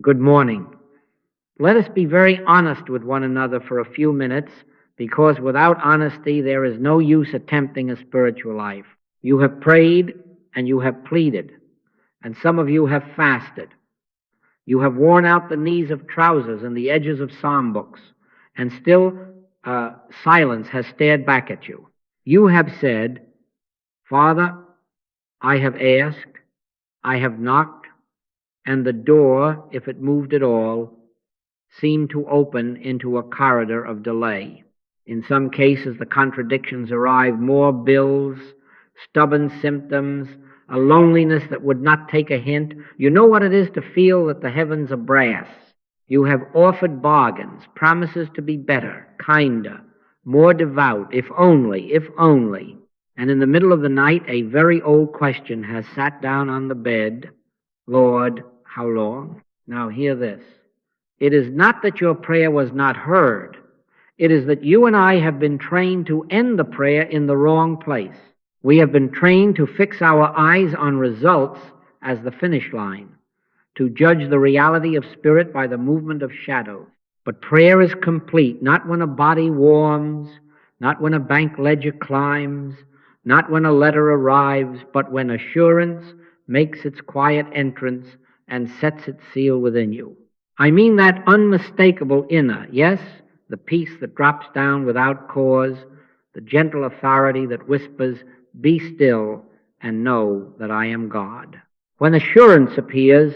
Good morning. Let us be very honest with one another for a few minutes, because without honesty there is no use attempting a spiritual life. You have prayed and you have pleaded, and some of you have fasted. You have worn out the knees of trousers and the edges of psalm books, and still silence has stared back at you. You have said, Father, I have asked, I have knocked, and the door, if it moved at all, seemed to open into a corridor of delay. In some cases, the contradictions arrive: more bills, stubborn symptoms, a loneliness that would not take a hint. You know what it is to feel that the heavens are brass. You have offered bargains, promises to be better, kinder, more devout, if only, if only. And in the middle of the night, a very old question has sat down on the bed. Lord, how long? Now hear this. It is not that your prayer was not heard. It is that you and I have been trained to end the prayer in the wrong place. We have been trained to fix our eyes on results as the finish line, to judge the reality of spirit by the movement of shadows. But prayer is complete not when a body warms, not when a bank ledger climbs, not when a letter arrives, but when assurance makes its quiet entrance and sets its seal within you. I mean that unmistakable inner, yes, the peace that drops down without cause, the gentle authority that whispers, be still and know that I am God. When assurance appears,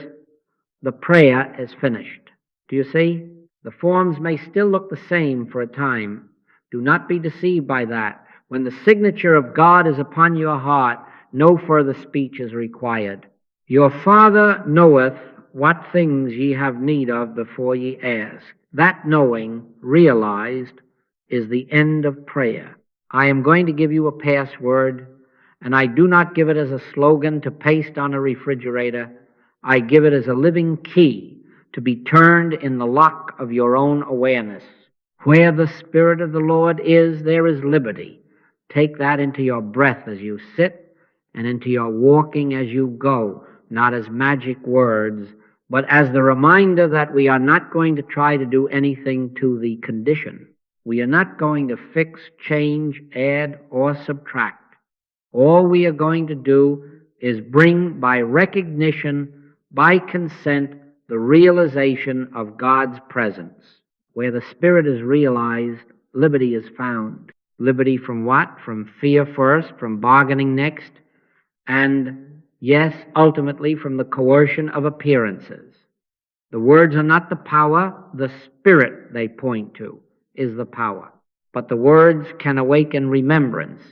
the prayer is finished. Do you see? The forms may still look the same for a time. Do not be deceived by that. When the signature of God is upon your heart, no further speech is required. Your Father knoweth what things ye have need of before ye ask. That knowing, realized, is the end of prayer. I am going to give you a password, and I do not give it as a slogan to paste on a refrigerator. I give it as a living key to be turned in the lock of your own awareness. Where the Spirit of the Lord is, there is liberty. Take that into your breath as you sit and into your walking as you go, not as magic words, but as the reminder that we are not going to try to do anything to the condition. We are not going to fix, change, add, or subtract. All we are going to do is bring by recognition, by consent, the realization of God's presence. Where the Spirit is realized, liberty is found. Liberty from what? From fear first, from bargaining next, and yes, ultimately from the coercion of appearances. The words are not the power, the Spirit they point to is the power. But the words can awaken remembrance,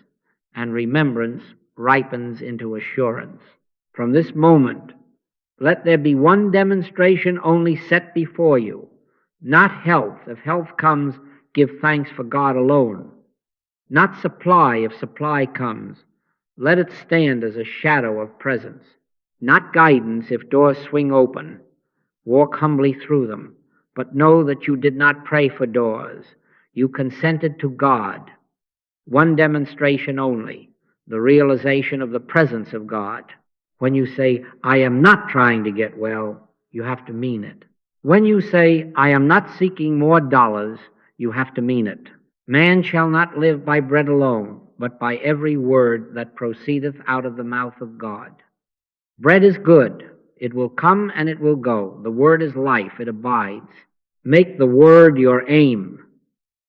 and remembrance ripens into assurance. From this moment, let there be one demonstration only set before you, not health. If health comes, give thanks for God alone. Not supply. If supply comes, let it stand as a shadow of presence. Not guidance. If doors swing open, walk humbly through them, but know that you did not pray for doors. You consented to God. One demonstration only, the realization of the presence of God. When you say, I am not trying to get well, you have to mean it. When you say, I am not seeking more dollars, you have to mean it. Man shall not live by bread alone, but by every word that proceedeth out of the mouth of God. Bread is good. It will come and it will go. The word is life. It abides. Make the word your aim.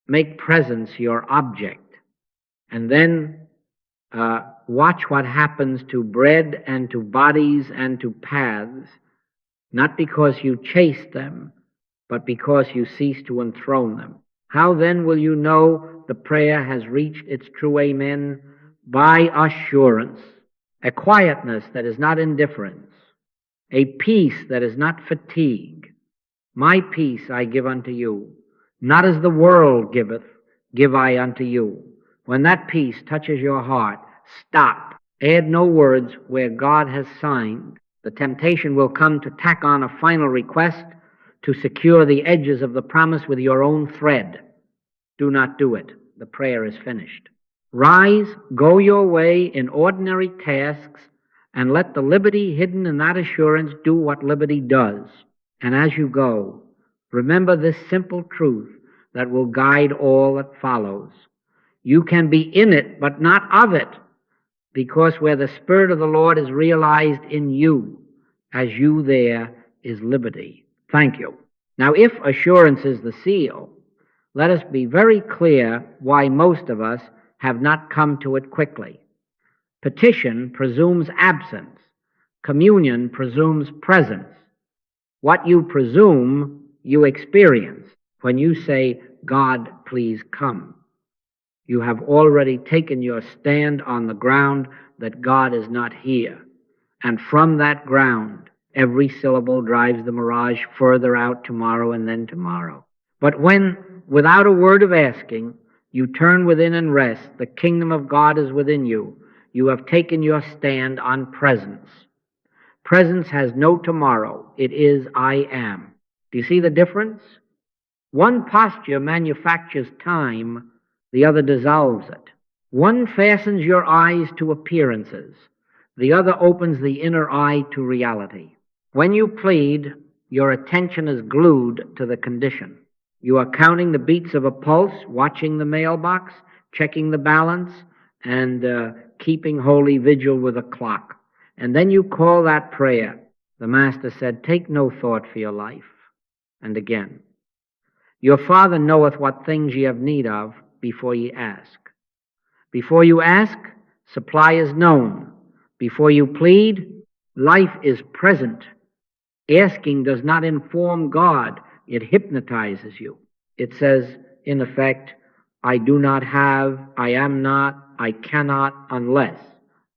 Make presence your object. And then watch what happens to bread and to bodies and to paths, not because you chase them, but because you cease to enthrone them. How then will you know the prayer has reached its true amen? By assurance, a quietness that is not indifference, a peace that is not fatigue. My peace I give unto you, not as the world giveth, give I unto you. When that peace touches your heart, stop. Add no words where God has signed. The temptation will come to tack on a final request to secure the edges of the promise with your own thread. Do not do it. The prayer is finished. Rise, go your way in ordinary tasks, and let the liberty hidden in that assurance do what liberty does. And as you go, remember this simple truth that will guide all that follows. You can be in it, but not of it, because where the Spirit of the Lord is realized in you, as you there is liberty. Thank you. Now, if assurance is the seal, let us be very clear why most of us have not come to it quickly. Petition presumes absence. Communion presumes presence. What you presume, you experience when you say, God, please come. You have already taken your stand on the ground that God is not here. And from that ground, every syllable drives the mirage further out tomorrow and then tomorrow. But when, without a word of asking, you turn within and rest, the kingdom of God is within you. You have taken your stand on presence. Presence has no tomorrow. It is I am. Do you see the difference? One posture manufactures time, the other dissolves it. One fastens your eyes to appearances. The other opens the inner eye to reality. When you plead, your attention is glued to the condition. You are counting the beats of a pulse, watching the mailbox, checking the balance, and keeping holy vigil with a clock. And then you call that prayer. The Master said, take no thought for your life. And again, your Father knoweth what things ye have need of before ye ask. Before you ask, supply is known. Before you plead, life is present. Asking does not inform God. It hypnotizes you. It says, in effect, I do not have, I am not, I cannot unless.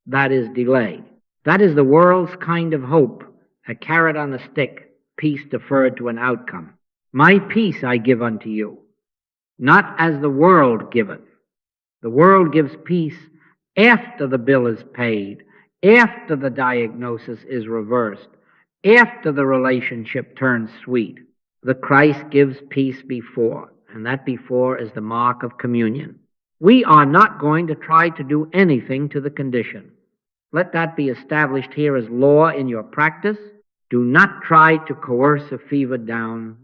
That is delay. That is the world's kind of hope, a carrot on a stick, peace deferred to an outcome. My peace I give unto you, not as the world giveth. The world gives peace after the bill is paid, after the diagnosis is reversed, after the relationship turns sweet. The Christ gives peace before, and that before is the mark of communion. We are not going to try to do anything to the condition. Let that be established here as law in your practice. Do not try to coerce a fever down,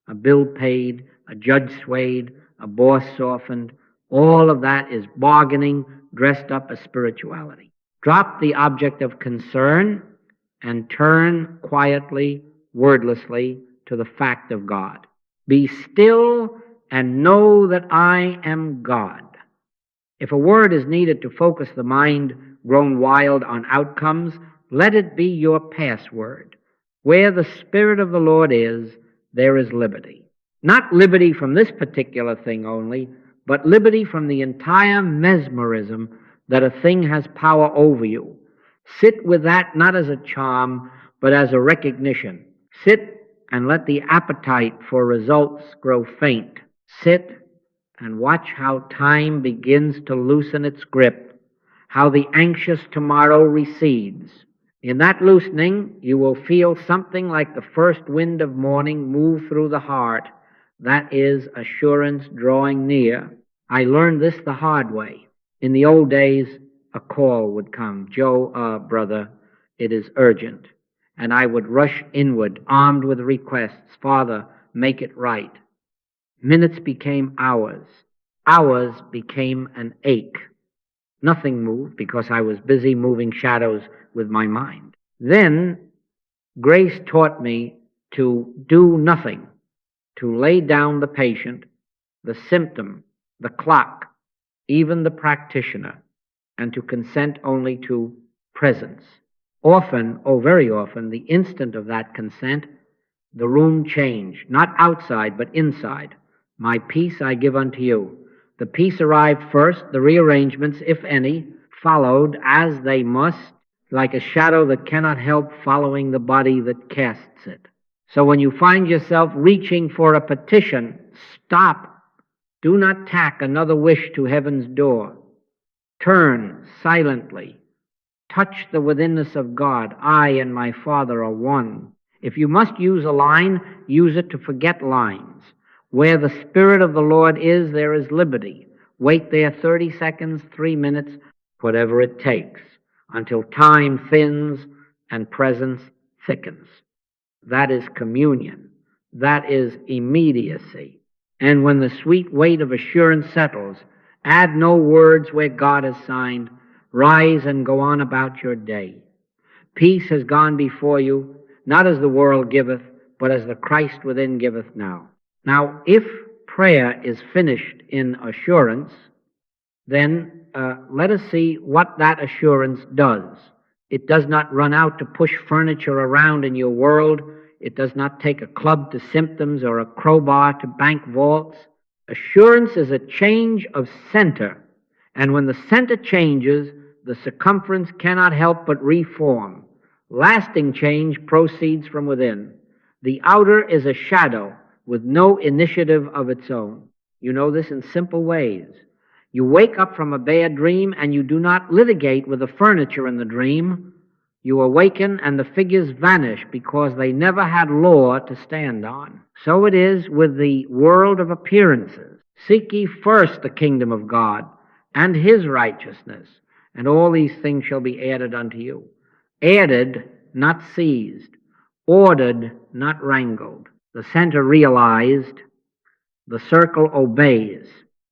a bill paid, a judge swayed, a boss softened. All of that is bargaining dressed up as spirituality. Drop the object of concern and turn quietly, wordlessly to the fact of God. Be still and know that I am God. If a word is needed to focus the mind grown wild on outcomes, let it be your password. Where the Spirit of the Lord is, there is liberty. Not liberty from this particular thing only, but liberty from the entire mesmerism that a thing has power over you. Sit with that not as a charm, but as a recognition. Sit and let the appetite for results grow faint. Sit and watch how time begins to loosen its grip, how the anxious tomorrow recedes. In that loosening, you will feel something like the first wind of morning move through the heart. That is assurance drawing near. I learned this the hard way. In the old days, a call would come. Joe, brother, it is urgent. And I would rush inward, armed with requests. Father, make it right. Minutes became hours. Hours became an ache. Nothing moved because I was busy moving shadows with my mind. Then grace taught me to do nothing, to lay down the patient, the symptom, the clock, even the practitioner, and to consent only to presence. Often, oh very often, the instant of that consent, the room changed, not outside but inside. My peace I give unto you. The peace arrived first, the rearrangements, if any, followed as they must, like a shadow that cannot help following the body that casts it. So when you find yourself reaching for a petition, stop. Do not tack another wish to heaven's door. Turn silently. Touch the withinness of God. I and my Father are one. If you must use a line, use it to forget lines. Where the Spirit of the Lord is, there is liberty. Wait there 30 seconds, 3 minutes, whatever it takes, until time thins and presence thickens. That is communion. That is immediacy. And when the sweet weight of assurance settles, add no words where God has signed. Rise and go on about your day. Peace has gone before you, not as the world giveth, but as the Christ within giveth now. Now, if prayer is finished in assurance, then let us see what that assurance does. It does not run out to push furniture around in your world. It does not take a club to symptoms or a crowbar to bank vaults. Assurance is a change of center. And when the center changes, the circumference cannot help but reform. Lasting change proceeds from within. The outer is a shadow with no initiative of its own. You know this in simple ways. You wake up from a bad dream and you do not litigate with the furniture in the dream. You awaken and the figures vanish because they never had law to stand on. So it is with the world of appearances. Seek ye first the kingdom of God and his righteousness, and all these things shall be added unto you. Added, not seized. Ordered, not wrangled. The center realized, the circle obeys.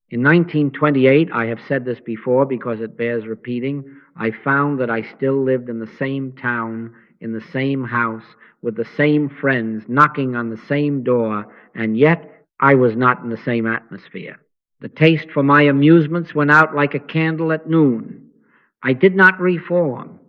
In 1928, I have said this before because it bears repeating, I found that I still lived in the same town, in the same house, with the same friends, knocking on the same door, and yet I was not in the same atmosphere. The taste for my amusements went out like a candle at noon. I did not reform.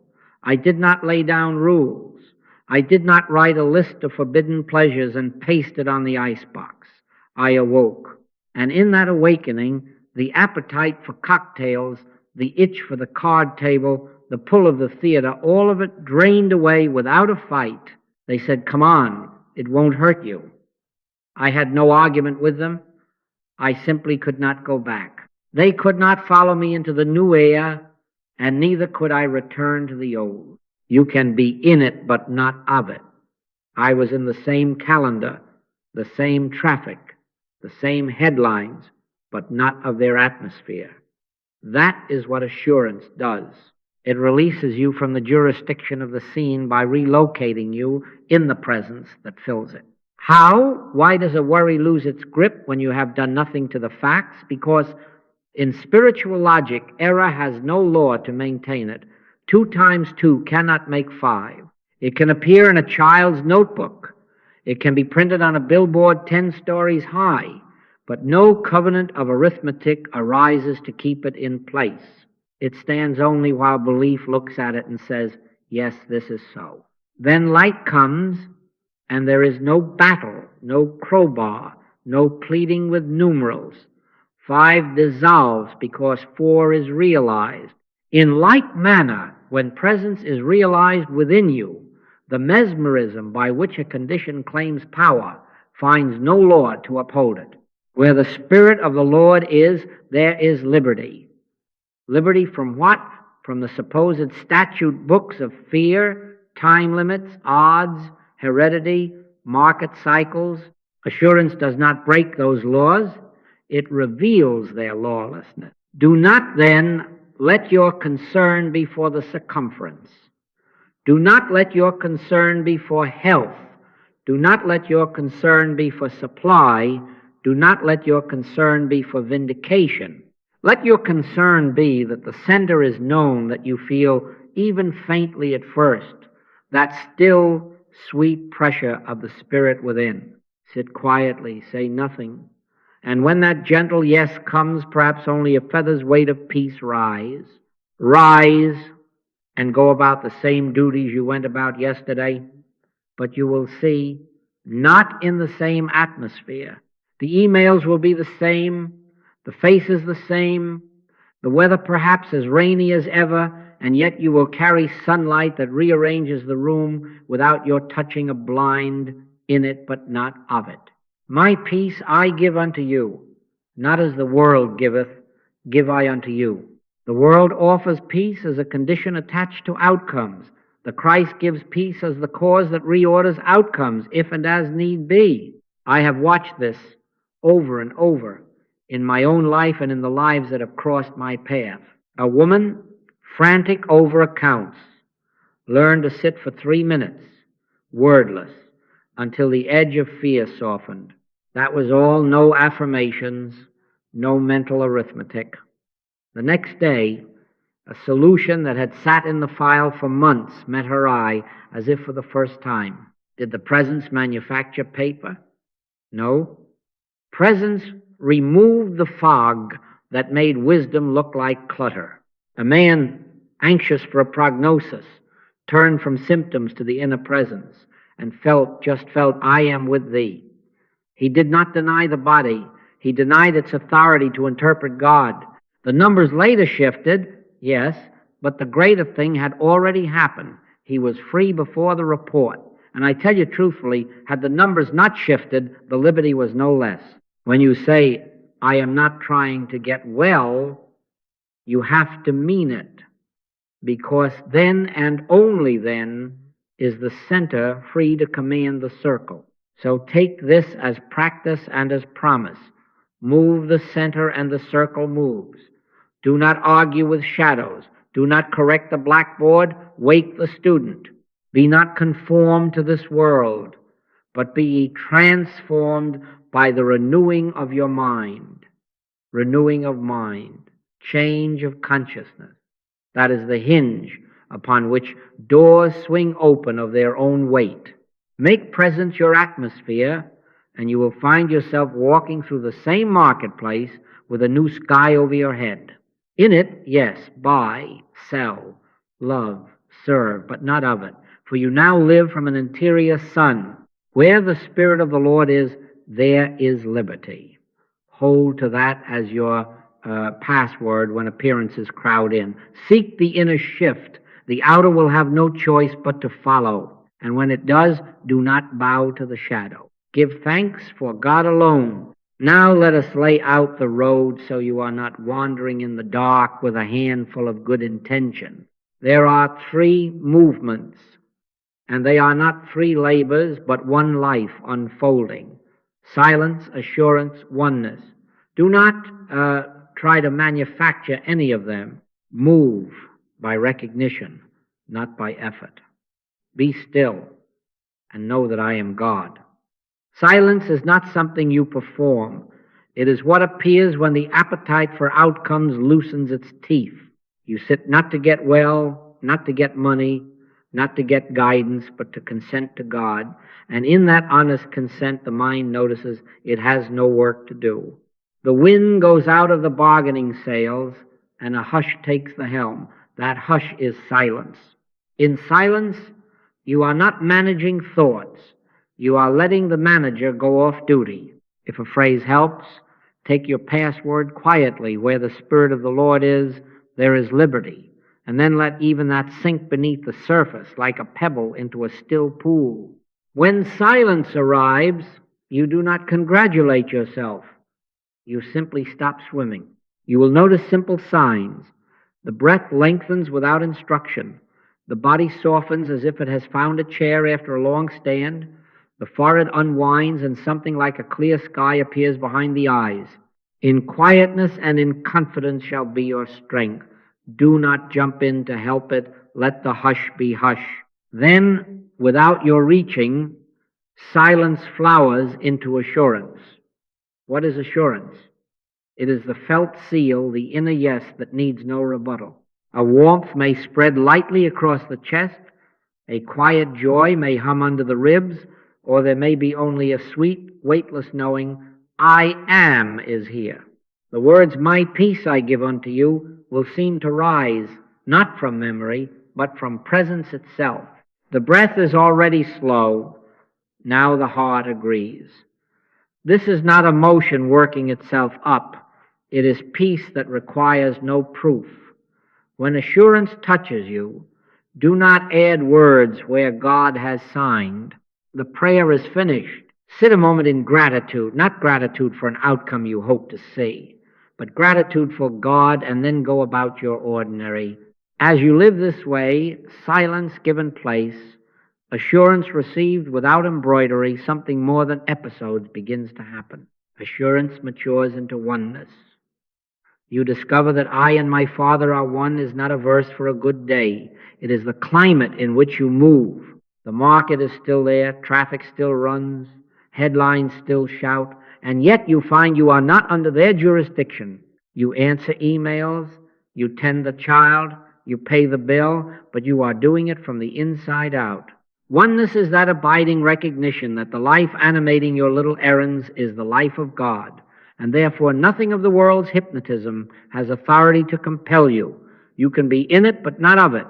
I did not lay down rules. I did not write a list of forbidden pleasures and paste it on the icebox. I awoke. And in that awakening, the appetite for cocktails, the itch for the card table, the pull of the theater, all of it drained away without a fight. They said, come on, it won't hurt you. I had no argument with them. I simply could not go back. They could not follow me into the new air, and neither could I return to the old. You can be in it, but not of it. I was in the same calendar, the same traffic, the same headlines, but not of their atmosphere. That is what assurance does. It releases you from the jurisdiction of the scene by relocating you in the presence that fills it. How? Why does a worry lose its grip when you have done nothing to the facts? Because in spiritual logic, error has no law to maintain it. 2 times 2 cannot make 5. It can appear in a child's notebook. It can be printed on a billboard 10 stories high, but no covenant of arithmetic arises to keep it in place. It stands only while belief looks at it and says, yes, this is so. Then light comes, and there is no battle, no crowbar, no pleading with numerals. 5 dissolves because 4 is realized. In like manner, when presence is realized within you, the mesmerism by which a condition claims power finds no law to uphold it. Where the Spirit of the Lord is, there is liberty. Liberty from what? From the supposed statute books of fear, time limits, odds, heredity, market cycles. Assurance does not break those laws. It reveals their lawlessness. Do not then let your concern be for the circumference. Do not let your concern be for health. Do not let your concern be for supply. Do not let your concern be for vindication. Let your concern be that the center is known, that you feel even faintly at first, that still sweet pressure of the Spirit within. Sit quietly, say nothing. And when that gentle yes comes, perhaps only a feather's weight of peace, rise. Rise and go about the same duties you went about yesterday, but you will see, not in the same atmosphere. The emails will be the same, the faces the same, the weather perhaps as rainy as ever, and yet you will carry sunlight that rearranges the room without your touching a blind in it, but not of it. My peace I give unto you, not as the world giveth, give I unto you. The world offers peace as a condition attached to outcomes. The Christ gives peace as the cause that reorders outcomes, if and as need be. I have watched this over and over in my own life and in the lives that have crossed my path. A woman, frantic over accounts, learned to sit for 3 minutes, wordless, until the edge of fear softened. That was all, no affirmations, no mental arithmetic. The next day, a solution that had sat in the file for months met her eye as if for the first time. Did the presence manufacture paper? No. Presence removed the fog that made wisdom look like clutter. A man anxious for a prognosis turned from symptoms to the inner presence and just felt, I am with thee. He did not deny the body. He denied its authority to interpret God. The numbers later shifted, yes, but the greater thing had already happened. He was free before the report. And I tell you truthfully, had the numbers not shifted, the liberty was no less. When you say, I am not trying to get well, you have to mean it, because then and only then is the center free to command the circle. So take this as practice and as promise. Move the center and the circle moves. Do not argue with shadows. Do not correct the blackboard. Wake the student. Be not conformed to this world, but be ye transformed by the renewing of your mind. Renewing of mind. Change of consciousness. That is the hinge upon which doors swing open of their own weight. Make presence your atmosphere, and you will find yourself walking through the same marketplace with a new sky over your head. In it, yes, buy, sell, love, serve, but not of it. For you now live from an interior sun. Where the Spirit of the Lord is, there is liberty. Hold to that as your password when appearances crowd in. Seek the inner shift. The outer will have no choice but to follow. And when it does, do not bow to the shadow. Give thanks for God alone. Now let us lay out the road so you are not wandering in the dark with a handful of good intention. There are 3 movements, and they are not 3 labors, but one life unfolding. Silence, assurance, oneness. Do not try to manufacture any of them. Move by recognition, not by effort. Be still and know that I am God. Silence is not something you perform. It is what appears when the appetite for outcomes loosens its teeth. You sit not to get well, not to get money, not to get guidance, but to consent to God. And in that honest consent, the mind notices it has no work to do. The wind goes out of the bargaining sails, and a hush takes the helm. That hush is silence. In silence, you are not managing thoughts. You are letting the manager go off duty. If a phrase helps, take your password quietly. Where the Spirit of the Lord is, there is liberty. And then let even that sink beneath the surface like a pebble into a still pool. When silence arrives, you do not congratulate yourself. You simply stop swimming. You will notice simple signs. The breath lengthens without instruction. The body softens as if it has found a chair after a long stand. The forehead unwinds and something like a clear sky appears behind the eyes. In quietness and in confidence shall be your strength. Do not jump in to help it. Let the hush be hush. Then, without your reaching, silence flowers into assurance. What is assurance? It is the felt seal, the inner yes that needs no rebuttal. A warmth may spread lightly across the chest. A quiet joy may hum under the ribs, or there may be only a sweet, weightless knowing, I am is here. The words, my peace I give unto you, will seem to rise, not from memory, but from presence itself. The breath is already slow. Now the heart agrees. This is not emotion working itself up. It is peace that requires no proof. When assurance touches you, do not add words where God has signed. The prayer is finished. Sit a moment in gratitude, not gratitude for an outcome you hope to see, but gratitude for God, and then go about your ordinary. As you live this way, silence given place, assurance received without embroidery, something more than episodes begins to happen. Assurance matures into oneness. You discover that I and my Father are one is not a verse for a good day. It is the climate in which you move. The market is still there, traffic still runs, headlines still shout, and yet you find you are not under their jurisdiction. You answer emails, you tend the child, you pay the bill, but you are doing it from the inside out. Oneness is that abiding recognition that the life animating your little errands is the life of God, and therefore nothing of the world's hypnotism has authority to compel you. You can be in it, but not of it.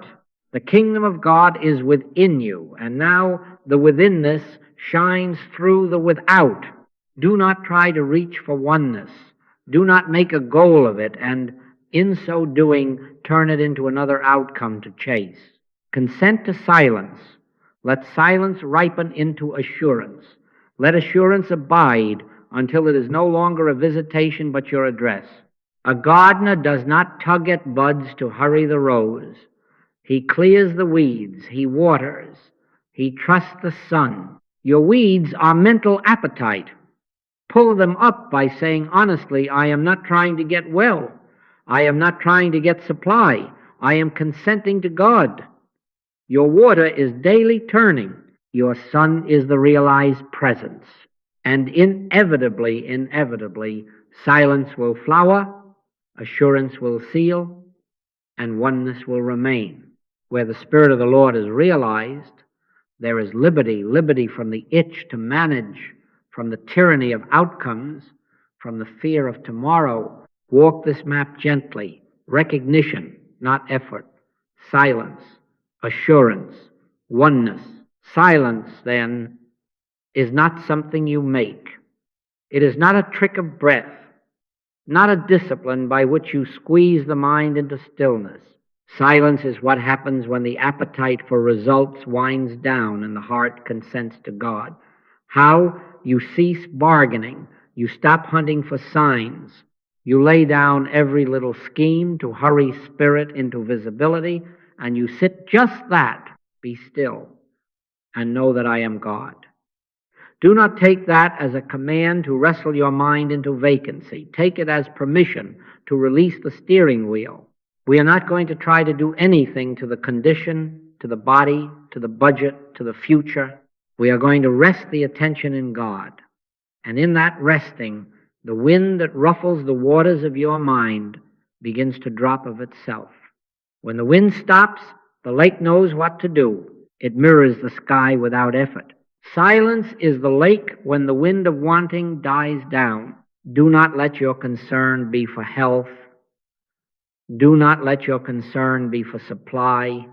The kingdom of God is within you, and now the withinness shines through the without. Do not try to reach for oneness. Do not make a goal of it, and in so doing, turn it into another outcome to chase. Consent to silence. Let silence ripen into assurance. Let assurance abide until it is no longer a visitation but your address. A gardener does not tug at buds to hurry the rose. He clears the weeds. He waters. He trusts the sun. Your weeds are mental appetite. Pull them up by saying honestly, I am not trying to get well. I am not trying to get supply. I am consenting to God. Your water is daily turning. Your sun is the realized presence. And inevitably, silence will flower, assurance will seal, and oneness will remain. Where the Spirit of the Lord is realized, there is liberty, liberty from the itch to manage, from the tyranny of outcomes, from the fear of tomorrow. Walk this map gently. Recognition, not effort. Silence, assurance, oneness. Silence, then, is not something you make. It is not a trick of breath, not a discipline by which you squeeze the mind into stillness. Silence is what happens when the appetite for results winds down and the heart consents to God. How? You cease bargaining. You stop hunting for signs. You lay down every little scheme to hurry spirit into visibility, and you sit just that, be still, and know that I am God. Do not take that as a command to wrestle your mind into vacancy. Take it as permission to release the steering wheel. We are not going to try to do anything to the condition, to the body, to the budget, to the future. We are going to rest the attention in God. And in that resting, the wind that ruffles the waters of your mind begins to drop of itself. When the wind stops, the lake knows what to do. It mirrors the sky without effort. Silence is the lake when the wind of wanting dies down. Do not let your concern be for health. Do not let your concern be for supply.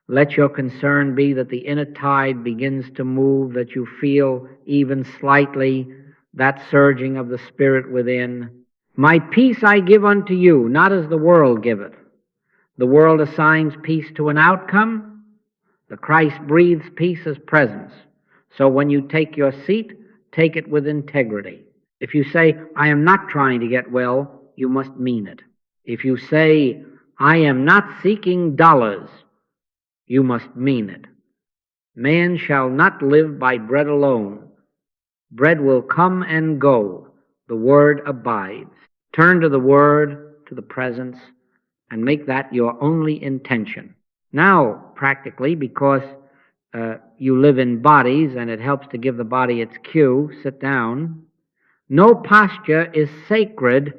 Let your concern be that the inner tide begins to move, that you feel even slightly that surging of the Spirit within. My peace I give unto you, not as the world giveth. The world assigns peace to an outcome. The Christ breathes peace as presence. So when you take your seat, take it with integrity. If you say, I am not trying to get well, you must mean it. If you say, I am not seeking dollars, you must mean it. Man shall not live by bread alone. Bread will come and go. The Word abides. Turn to the Word, to the presence, and make that your only intention. Now, practically, because you live in bodies and it helps to give the body its cue, sit down. No posture is sacred,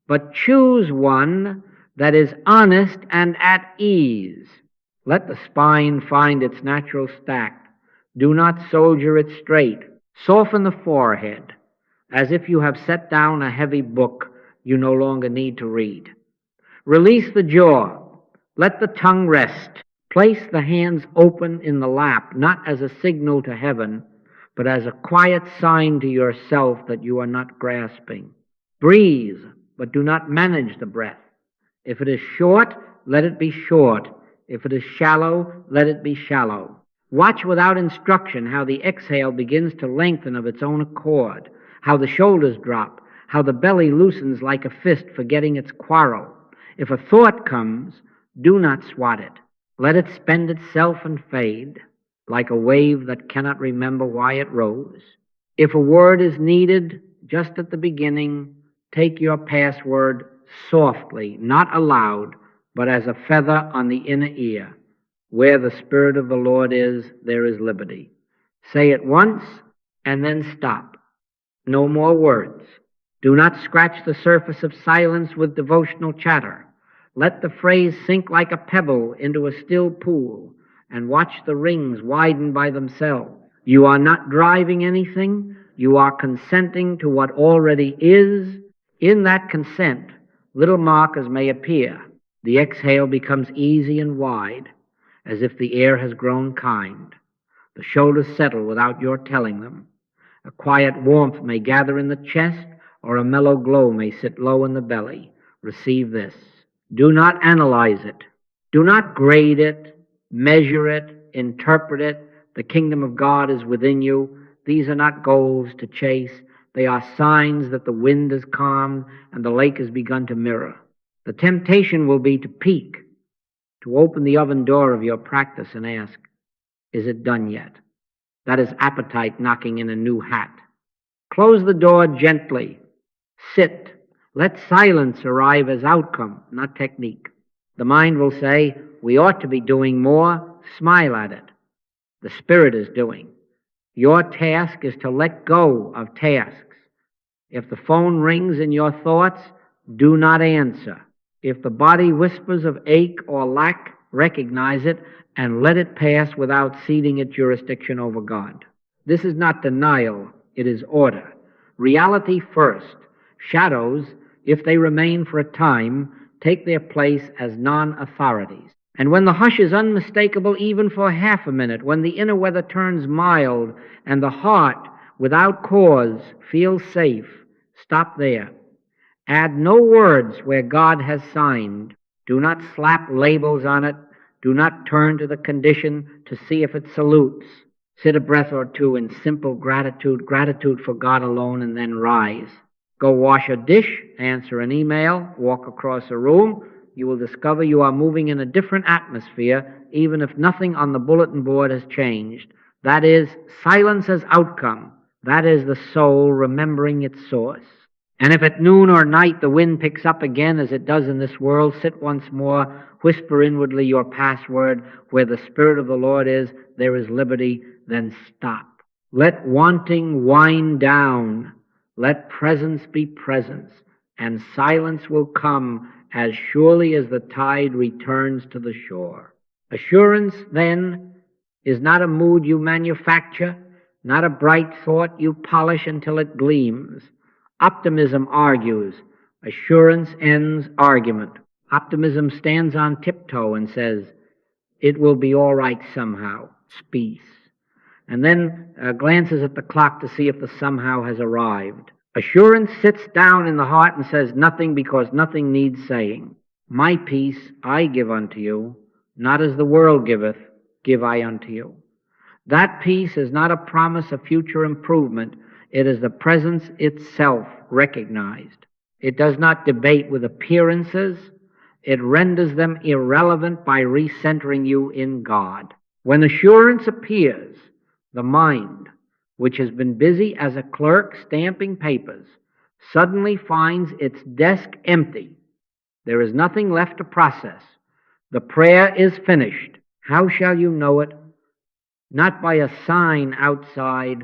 but choose one that is honest and at ease. Let the spine find its natural stack. Do not soldier it straight. Soften the forehead, as if you have set down a heavy book you no longer need to read. Release the jaw. Let the tongue rest. Place the hands open in the lap, not as a signal to heaven, but as a quiet sign to yourself that you are not grasping. Breathe, but do not manage the breath. If it is short, let it be short. If it is shallow, let it be shallow. Watch without instruction how the exhale begins to lengthen of its own accord, how the shoulders drop, how the belly loosens like a fist forgetting its quarrel. If a thought comes, do not swat it. Let it spend itself and fade, like a wave that cannot remember why it rose. If a word is needed just at the beginning, take your password softly, not aloud, but as a feather on the inner ear. Where the Spirit of the Lord is, there is liberty. Say it once and then stop. No more words. Do not scratch the surface of silence with devotional chatter. Let the phrase sink like a pebble into a still pool and watch the rings widen by themselves. You are not driving anything. You are consenting to what already is. In that consent, little markers may appear. The exhale becomes easy and wide, as if the air has grown kind. The shoulders settle without your telling them. A quiet warmth may gather in the chest, or a mellow glow may sit low in the belly. Receive this. Do not analyze it. Do not grade it, measure it, interpret it. The kingdom of God is within you. These are not goals to chase. They are signs that the wind is calmed and the lake has begun to mirror. The temptation will be to peek, to open the oven door of your practice and ask, is it done yet? That is appetite knocking in a new hat. Close the door gently. Sit. Let silence arrive as outcome, not technique. The mind will say, we ought to be doing more. Smile at it. The Spirit is doing. Your task is to let go of tasks. If the phone rings in your thoughts, do not answer. If the body whispers of ache or lack, recognize it and let it pass without ceding its jurisdiction over God. This is not denial, it is order. Reality first. Shadows, if they remain for a time, take their place as non-authorities. And when the hush is unmistakable even for half a minute, when the inner weather turns mild and the heart, without cause, feels safe, stop there. Add no words where God has signed. Do not slap labels on it. Do not turn to the condition to see if it salutes. Sit a breath or two in simple gratitude for God alone, and then rise. Go wash a dish, answer an email, walk across a room. You will discover you are moving in a different atmosphere, even if nothing on the bulletin board has changed. That is silence as outcome. That is the soul remembering its source. And if at noon or night the wind picks up again, as it does in this world, sit once more, whisper inwardly your password. Where the Spirit of the Lord is, there is liberty. Then stop. Let wanting wind down. Let presence be presence. And silence will come as surely as the tide returns to the shore. Assurance, then, is not a mood you manufacture, not a bright thought you polish until it gleams. Optimism argues. Assurance ends argument. Optimism stands on tiptoe and says, it will be all right somehow. Peace. And then glances at the clock to see if the somehow has arrived. Assurance sits down in the heart and says nothing, because nothing needs saying. My peace I give unto you, not as the world giveth, give I unto you. That peace is not a promise of future improvement. It is the presence itself recognized. It does not debate with appearances. It renders them irrelevant by recentering you in God. When assurance appears, the mind, which has been busy as a clerk stamping papers, suddenly finds its desk empty. There is nothing left to process. The prayer is finished. How shall you know it? Not by a sign outside,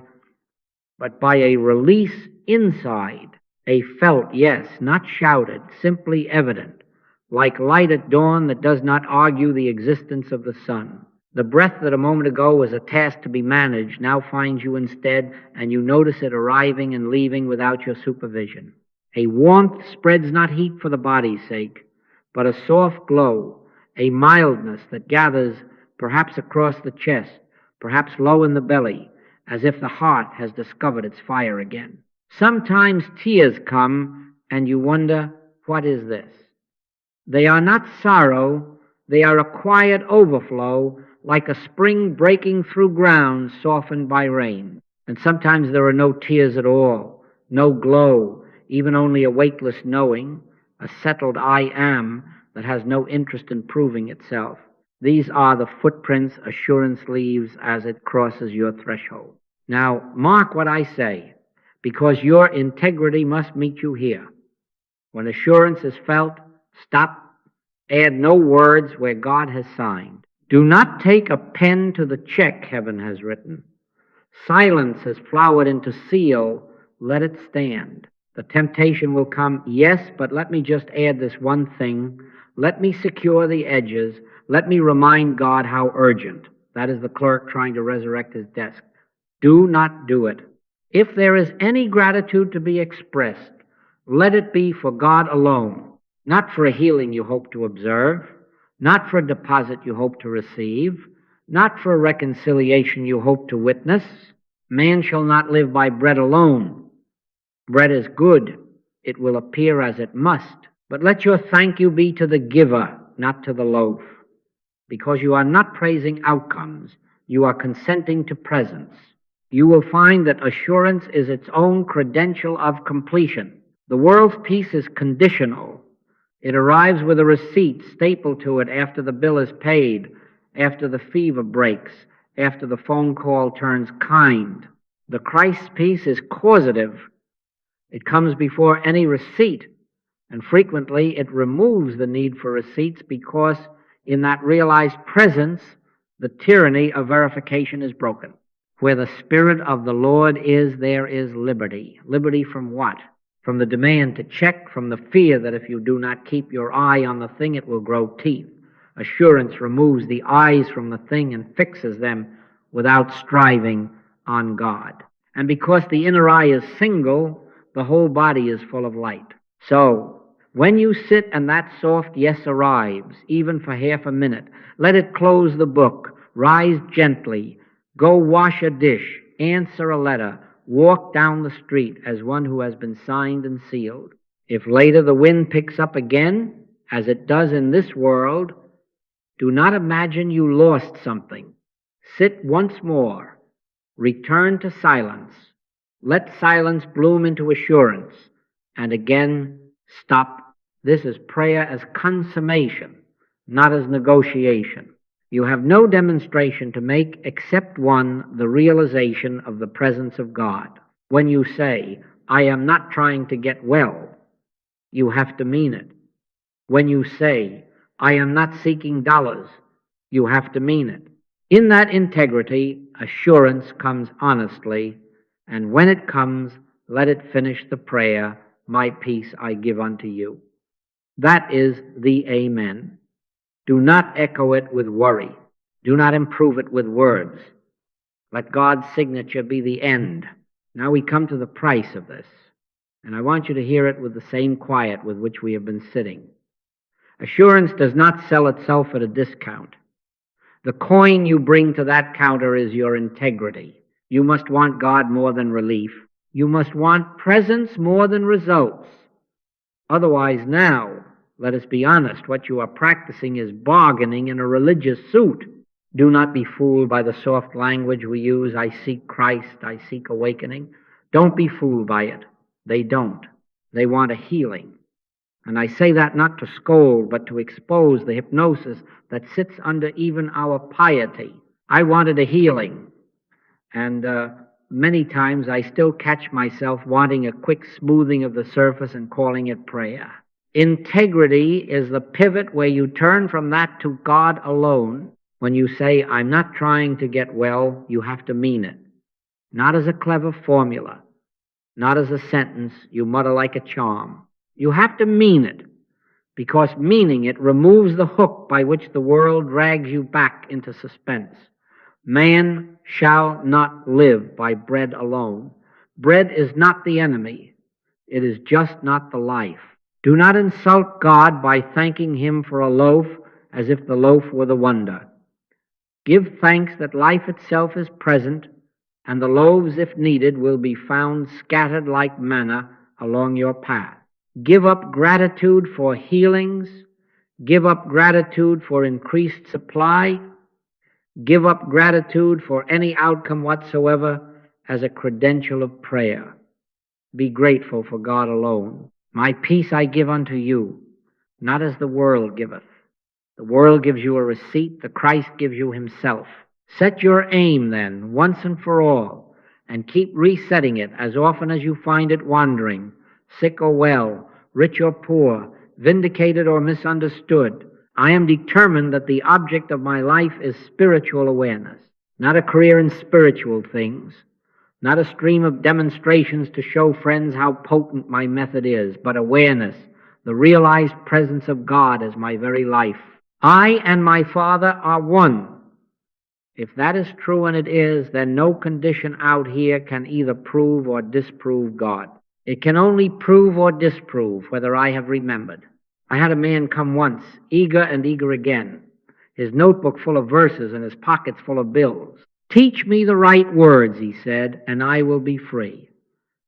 but by a release inside. A felt, yes, not shouted, simply evident, like light at dawn that does not argue the existence of the sun. The breath that a moment ago was a task to be managed now finds you instead, and you notice it arriving and leaving without your supervision. A warmth spreads not heat for the body's sake, but a soft glow, a mildness that gathers perhaps across the chest, perhaps low in the belly, as if the heart has discovered its fire again. Sometimes tears come, and you wonder, what is this? They are not sorrow, they are a quiet overflow, like a spring breaking through ground softened by rain. And sometimes there are no tears at all, no glow, even only a weightless knowing, a settled I am that has no interest in proving itself. These are the footprints assurance leaves as it crosses your threshold. Now, mark what I say, because your integrity must meet you here. When assurance is felt, stop, add no words where God has signed. Do not take a pen to the check heaven has written. Silence has flowered into seal. Let it stand. The temptation will come, yes, but let me just add this one thing. Let me secure the edges. Let me remind God how urgent. That is the clerk trying to resurrect his desk. Do not do it. If there is any gratitude to be expressed, let it be for God alone, not for a healing you hope to observe, not for a deposit you hope to receive, not for a reconciliation you hope to witness. Man shall not live by bread alone. Bread is good. It will appear as it must. But let your thank you be to the giver, not to the loaf. Because you are not praising outcomes, you are consenting to presence. You will find that assurance is its own credential of completion. The world's peace is conditional. It arrives with a receipt stapled to it after the bill is paid, after the fever breaks, after the phone call turns kind. The Christ's peace is causative. It comes before any receipt, and frequently it removes the need for receipts because in that realized presence, the tyranny of verification is broken. Where the Spirit of the Lord is, there is liberty. Liberty from what? From the demand to check, from the fear that if you do not keep your eye on the thing, it will grow teeth. Assurance removes the eyes from the thing and fixes them without striving on God. And because the inner eye is single, the whole body is full of light. So, when you sit and that soft yes arrives, even for half a minute, let it close the book, rise gently, go wash a dish, answer a letter, walk down the street as one who has been signed and sealed. If later the wind picks up again, as it does in this world, do not imagine you lost something. Sit once more. Return to silence. Let silence bloom into assurance. And again, stop. This is prayer as consummation, not as negotiation. You have no demonstration to make except one, the realization of the presence of God. When you say, I am not trying to get well, you have to mean it. When you say, I am not seeking dollars, you have to mean it. In that integrity, assurance comes honestly, and when it comes, let it finish the prayer, my peace I give unto you. That is the Amen. Do not echo it with worry. Do not improve it with words. Let God's signature be the end. Now we come to the price of this, and I want you to hear it with the same quiet with which we have been sitting. Assurance does not sell itself at a discount. The coin you bring to that counter is your integrity. You must want God more than relief. You must want presence more than results. Otherwise now, let us be honest, what you are practicing is bargaining in a religious suit. Do not be fooled by the soft language we use, I seek Christ, I seek awakening. Don't be fooled by it. They don't. They want a healing. And I say that not to scold, but to expose the hypnosis that sits under even our piety. I wanted a healing. And many times I still catch myself wanting a quick smoothing of the surface and calling it prayer. Integrity is the pivot where you turn from that to God alone. When you say, I'm not trying to get well, you have to mean it. Not as a clever formula, not as a sentence you mutter like a charm. You have to mean it, because meaning it removes the hook by which the world drags you back into suspense. Man shall not live by bread alone. Bread is not the enemy. It is just not the life. Do not insult God by thanking Him for a loaf as if the loaf were the wonder. Give thanks that life itself is present, and the loaves, if needed, will be found scattered like manna along your path. Give up gratitude for healings. Give up gratitude for increased supply. Give up gratitude for any outcome whatsoever as a credential of prayer. Be grateful for God alone. My peace I give unto you, not as the world giveth. The world gives you a receipt, the Christ gives you Himself. Set your aim then, once and for all, and keep resetting it as often as you find it wandering, sick or well, rich or poor, vindicated or misunderstood, I am determined that the object of my life is spiritual awareness, not a career in spiritual things, not a stream of demonstrations to show friends how potent my method is, but awareness, the realized presence of God as my very life. I and my Father are one. If that is true, and it is, then no condition out here can either prove or disprove God. It can only prove or disprove whether I have remembered. I had a man come once, eager and eager again, his notebook full of verses and his pockets full of bills. "Teach me the right words," he said, "and I will be free."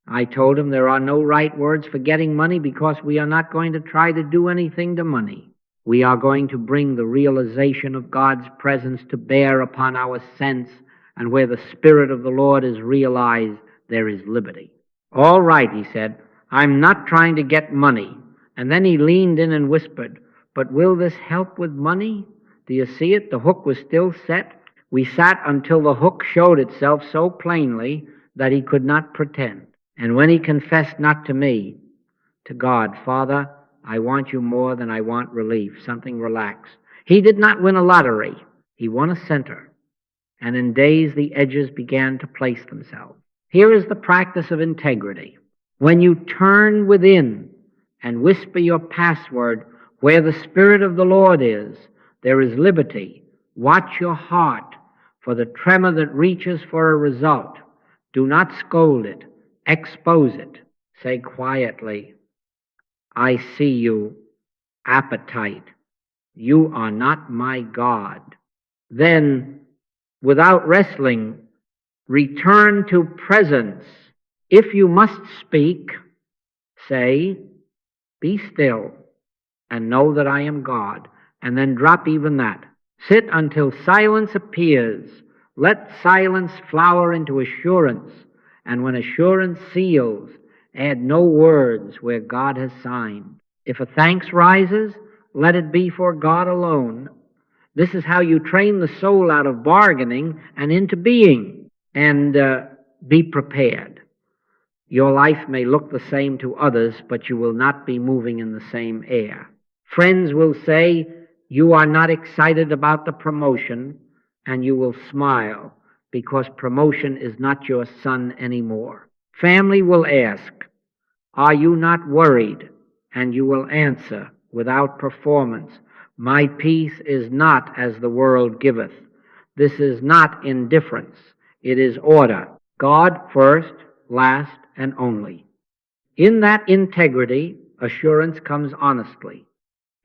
I told him there are no right words for getting money because we are not going to try to do anything to money. We are going to bring the realization of God's presence to bear upon our sense, and where the Spirit of the Lord is realized, there is liberty. "All right," he said, "I'm not trying to get money." And then he leaned in and whispered, "But will this help with money? Do you see it? The hook was still set." We sat until the hook showed itself so plainly that he could not pretend. And when he confessed, not to me, to God, "Father, I want you more than I want relief," something relaxed. He did not win a lottery. He won a center. And in days the edges began to place themselves. Here is the practice of integrity. When you turn within and whisper your password, "Where the Spirit of the Lord is, there is liberty," watch your heart for the tremor that reaches for a result. Do not scold it. Expose it. Say quietly, "I see you, appetite. You are not my God." Then, without wrestling, return to presence. If you must speak, say, "Be still and know that I am God," and then drop even that. Sit until silence appears. Let silence flower into assurance, and when assurance seals, add no words where God has signed. If a thanks rises, let it be for God alone. This is how you train the soul out of bargaining and into being. And be prepared. Your life may look the same to others, but you will not be moving in the same air. Friends will say, "You are not excited about the promotion," and you will smile because promotion is not your son anymore. Family will ask, "Are you not worried?" And you will answer without performance, "My peace is not as the world giveth." This is not indifference. It is order. God first, last, and only. In that integrity, assurance comes honestly.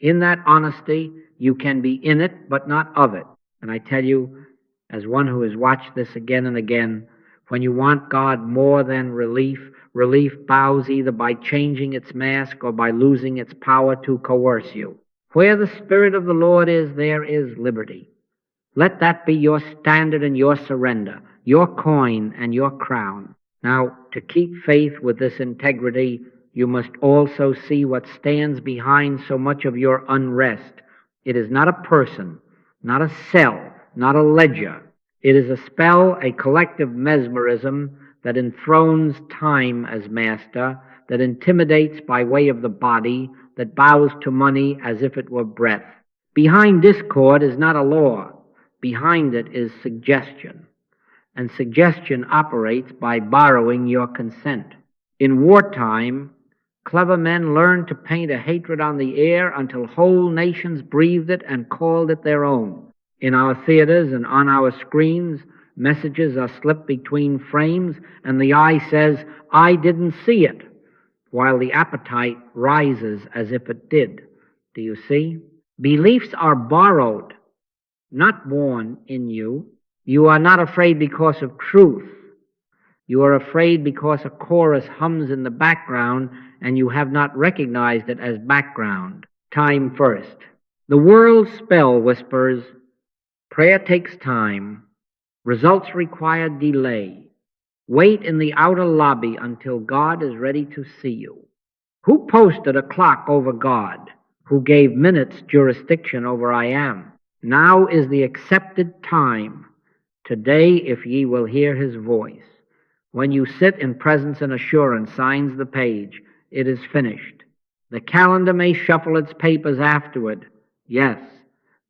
In that honesty, you can be in it, but not of it. And I tell you, as one who has watched this again and again, when you want God more than relief, relief bows either by changing its mask or by losing its power to coerce you. Where the Spirit of the Lord is, there is liberty. Let that be your standard and your surrender, your coin and your crown. Now, to keep faith with this integrity, you must also see what stands behind so much of your unrest. It is not a person, not a cell, not a ledger. It is a spell, a collective mesmerism that enthrones time as master, that intimidates by way of the body, that bows to money as if it were breath. Behind discord is not a law. Behind it is suggestion. And suggestion operates by borrowing your consent. In wartime, clever men learned to paint a hatred on the air until whole nations breathed it and called it their own. In our theaters and on our screens, messages are slipped between frames, and the eye says, "I didn't see it," while the appetite rises as if it did. Do you see? Beliefs are borrowed, not born in you. You are not afraid because of truth. You are afraid because a chorus hums in the background and you have not recognized it as background. Time first. The world's spell whispers, prayer takes time. Results require delay. Wait in the outer lobby until God is ready to see you. Who posted a clock over God? Who gave minutes jurisdiction over I am? Now is the accepted time. Today, if ye will hear his voice. When you sit in presence and assurance, signs the page, it is finished. The calendar may shuffle its papers afterward. Yes,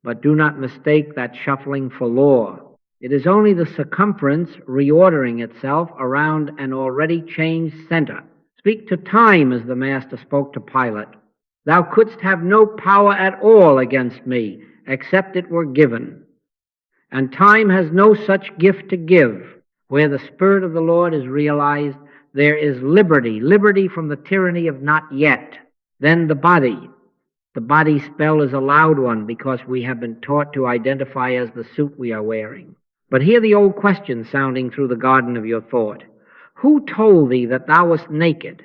but do not mistake that shuffling for law. It is only the circumference reordering itself around an already changed center. Speak to time as the Master spoke to Pilate. Thou couldst have no power at all against me, except it were given. And time has no such gift to give. Where the Spirit of the Lord is realized, there is liberty, liberty from the tyranny of not yet. Then the body. The body spell is a loud one because we have been taught to identify as the suit we are wearing. But hear the old question sounding through the garden of your thought. Who told thee that thou wast naked?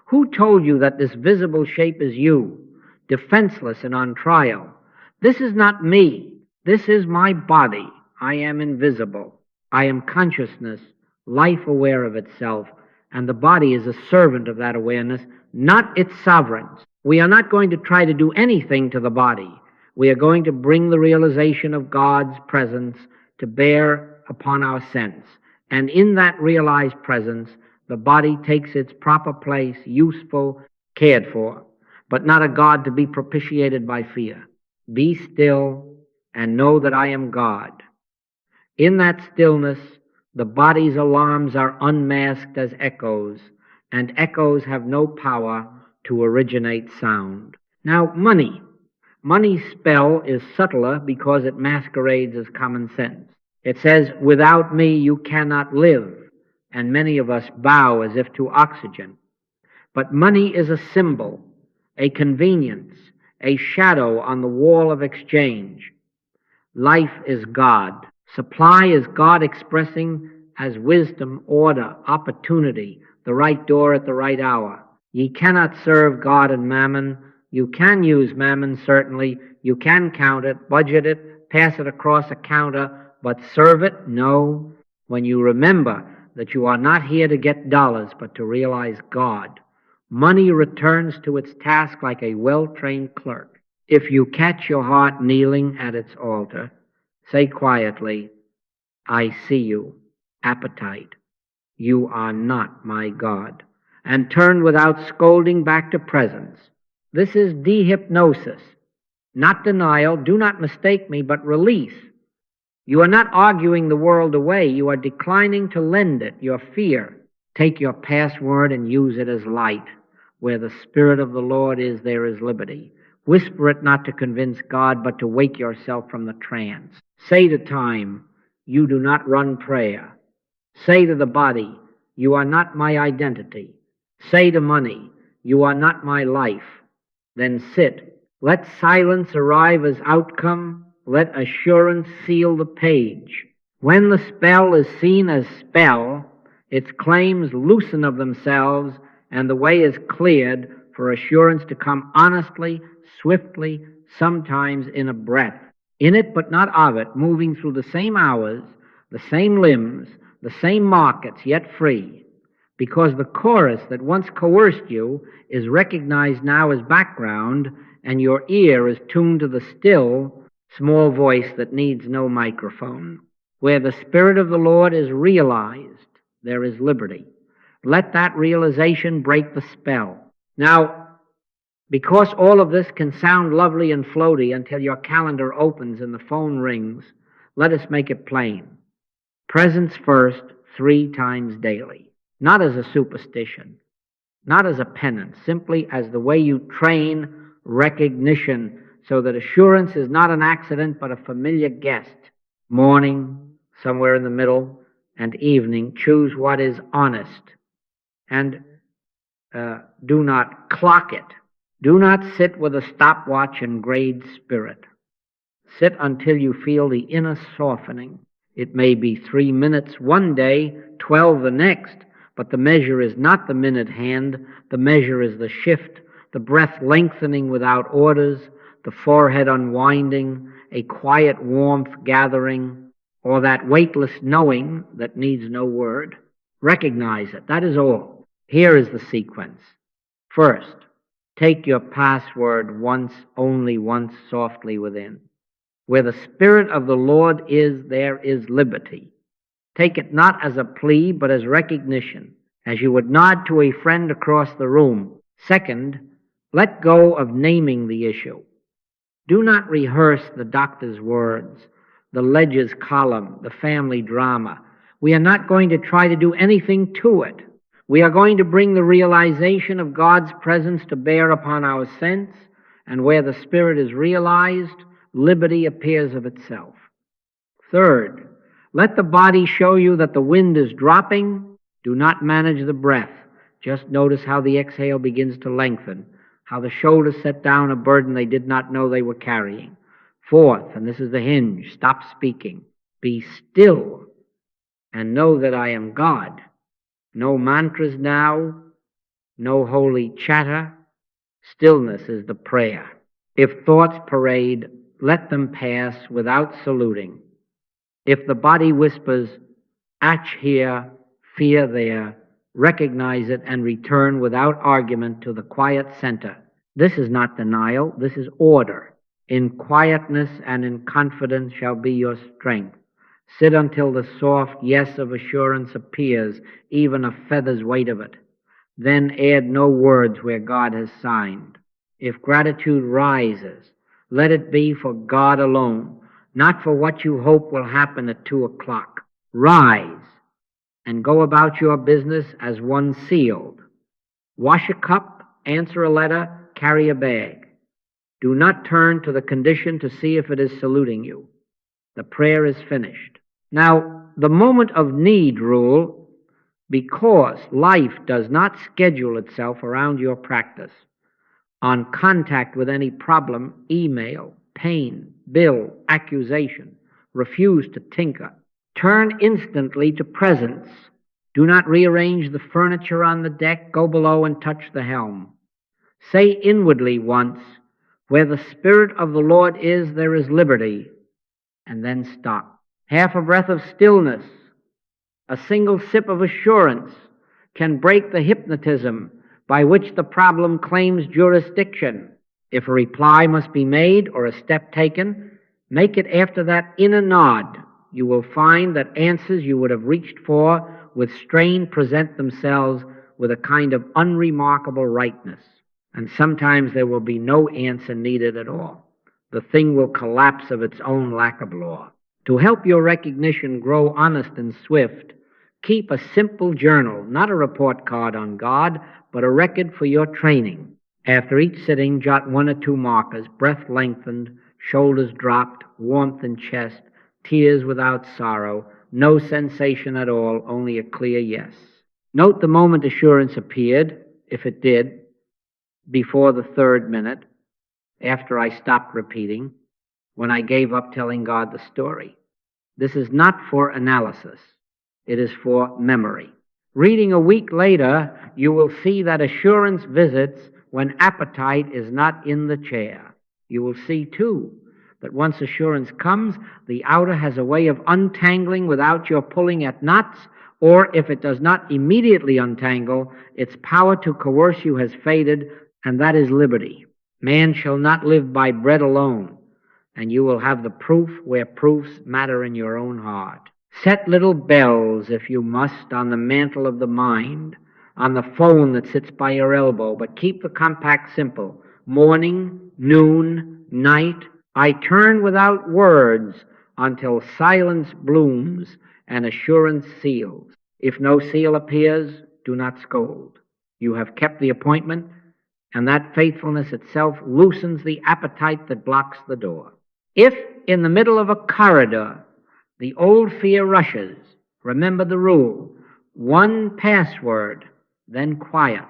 Who told you that this visible shape is you, defenseless and on trial? This is not me. This is my body. I am invisible. I am consciousness, life aware of itself, and the body is a servant of that awareness, not its sovereigns. We are not going to try to do anything to the body. We are going to bring the realization of God's presence to bear upon our sense. And in that realized presence, the body takes its proper place, useful, cared for, but not a God to be propitiated by fear. Be still and know that I am God. In that stillness, the body's alarms are unmasked as echoes, and echoes have no power to originate sound. Now, money. Money's spell is subtler because it masquerades as common sense. It says, without me you cannot live, and many of us bow as if to oxygen. But money is a symbol, a convenience, a shadow on the wall of exchange. Life is God. Supply is God expressing as wisdom, order, opportunity, the right door at the right hour. Ye cannot serve God and mammon. You can use mammon, certainly. You can count it, budget it, pass it across a counter, but serve it? No. When you remember that you are not here to get dollars, but to realize God, money returns to its task like a well-trained clerk. If you catch your heart kneeling at its altar, say quietly, I see you, appetite. You are not my God. And turn without scolding back to presence. This is dehypnosis, not denial. Do not mistake me, but release. You are not arguing the world away. You are declining to lend it, your fear. Take your password and use it as light. Where the Spirit of the Lord is, there is liberty. Whisper it not to convince God, but to wake yourself from the trance. Say to time, you do not run prayer. Say to the body, you are not my identity. Say to money, you are not my life. Then sit. Let silence arrive as outcome. Let assurance seal the page. When the spell is seen as spell, its claims loosen of themselves, and the way is cleared for assurance to come honestly, swiftly, sometimes in a breath. In it but not of it, moving through the same hours, the same limbs, the same markets, yet free. Because the chorus that once coerced you is recognized now as background, and your ear is tuned to the still, small voice that needs no microphone. Where the Spirit of the Lord is realized, there is liberty. Let that realization break the spell. Now, because all of this can sound lovely and floaty until your calendar opens and the phone rings, let us make it plain. Presence first, 3 times daily. Not as a superstition, not as a penance, simply as the way you train recognition so that assurance is not an accident but a familiar guest. Morning, somewhere in the middle, and evening, choose what is honest. And do not clock it. Do not sit with a stopwatch and grade spirit. Sit until you feel the inner softening. It may be 3 minutes one day, 12 the next, but the measure is not the minute hand. The measure is the shift, the breath lengthening without orders, the forehead unwinding, a quiet warmth gathering, or that weightless knowing that needs no word. Recognize it. That is all. Here is the sequence. First, take your password once, only once, softly within. Where the Spirit of the Lord is, there is liberty. Take it not as a plea, but as recognition, as you would nod to a friend across the room. Second, let go of naming the issue. Do not rehearse the doctor's words, the ledger's column, the family drama. We are not going to try to do anything to it. We are going to bring the realization of God's presence to bear upon our sense, and where the Spirit is realized, liberty appears of itself. Third, let the body show you that the wind is dropping. Do not manage the breath. Just notice how the exhale begins to lengthen, how the shoulders set down a burden they did not know they were carrying. Fourth, and this is the hinge, stop speaking. Be still and know that I am God. No mantras now, no holy chatter. Stillness is the prayer. If thoughts parade, let them pass without saluting. If the body whispers, "Ach here, fear there," recognize it and return without argument to the quiet center. This is not denial, this is order. In quietness and in confidence shall be your strength. Sit until the soft yes of assurance appears, even a feather's weight of it. Then add no words where God has signed. If gratitude rises, let it be for God alone, not for what you hope will happen at 2:00. Rise and go about your business as one sealed. Wash a cup, answer a letter, carry a bag. Do not turn to the condition to see if it is saluting you. The prayer is finished. Now, the moment of need rule, because life does not schedule itself around your practice, on contact with any problem, email, pain, bill, accusation, refuse to tinker. Turn instantly to presence. Do not rearrange the furniture on the deck. Go below and touch the helm. Say inwardly once, "Where the Spirit of the Lord is, there is liberty," and then stop. Half a breath of stillness, a single sip of assurance can break the hypnotism by which the problem claims jurisdiction. If a reply must be made or a step taken, make it after that inner nod. You will find that answers you would have reached for with strain present themselves with a kind of unremarkable rightness. And sometimes there will be no answer needed at all. The thing will collapse of its own lack of law. To help your recognition grow honest and swift, keep a simple journal, not a report card on God, but a record for your training. After each sitting, jot 1 or 2 markers: breath lengthened, shoulders dropped, warmth in chest, tears without sorrow, no sensation at all, only a clear yes. Note the moment assurance appeared, if it did, before the 3rd minute, after I stopped repeating, when I gave up telling God the story. This is not for analysis. It is for memory. Reading a week later, you will see that assurance visits when appetite is not in the chair. You will see, too, that once assurance comes, the outer has a way of untangling without your pulling at knots, or if it does not immediately untangle, its power to coerce you has faded, and that is liberty. Man shall not live by bread alone, and you will have the proof where proofs matter in your own heart. Set little bells, if you must, on the mantle of the mind, on the phone that sits by your elbow, but keep the compact simple. Morning, noon, night, I turn without words until silence blooms and assurance seals. If no seal appears, do not scold. You have kept the appointment, and that faithfulness itself loosens the appetite that blocks the door. If in the middle of a corridor the old fear rushes, remember the rule: 1 password, then quiet.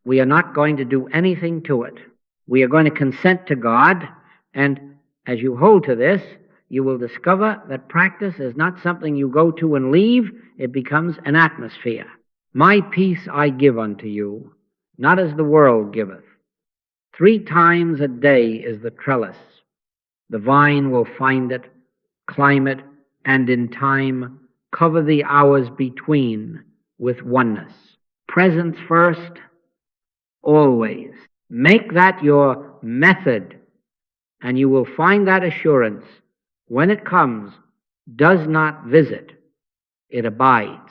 We are not going to do anything to it. We are going to consent to God, and as you hold to this, you will discover that practice is not something you go to and leave. It becomes an atmosphere. My peace I give unto you, not as the world giveth. 3 times a day is the trellis. The vine will find it, climb it, and in time cover the hours between with oneness. Presence first, always. Make that your method, and you will find that assurance, when it comes, does not visit. It abides.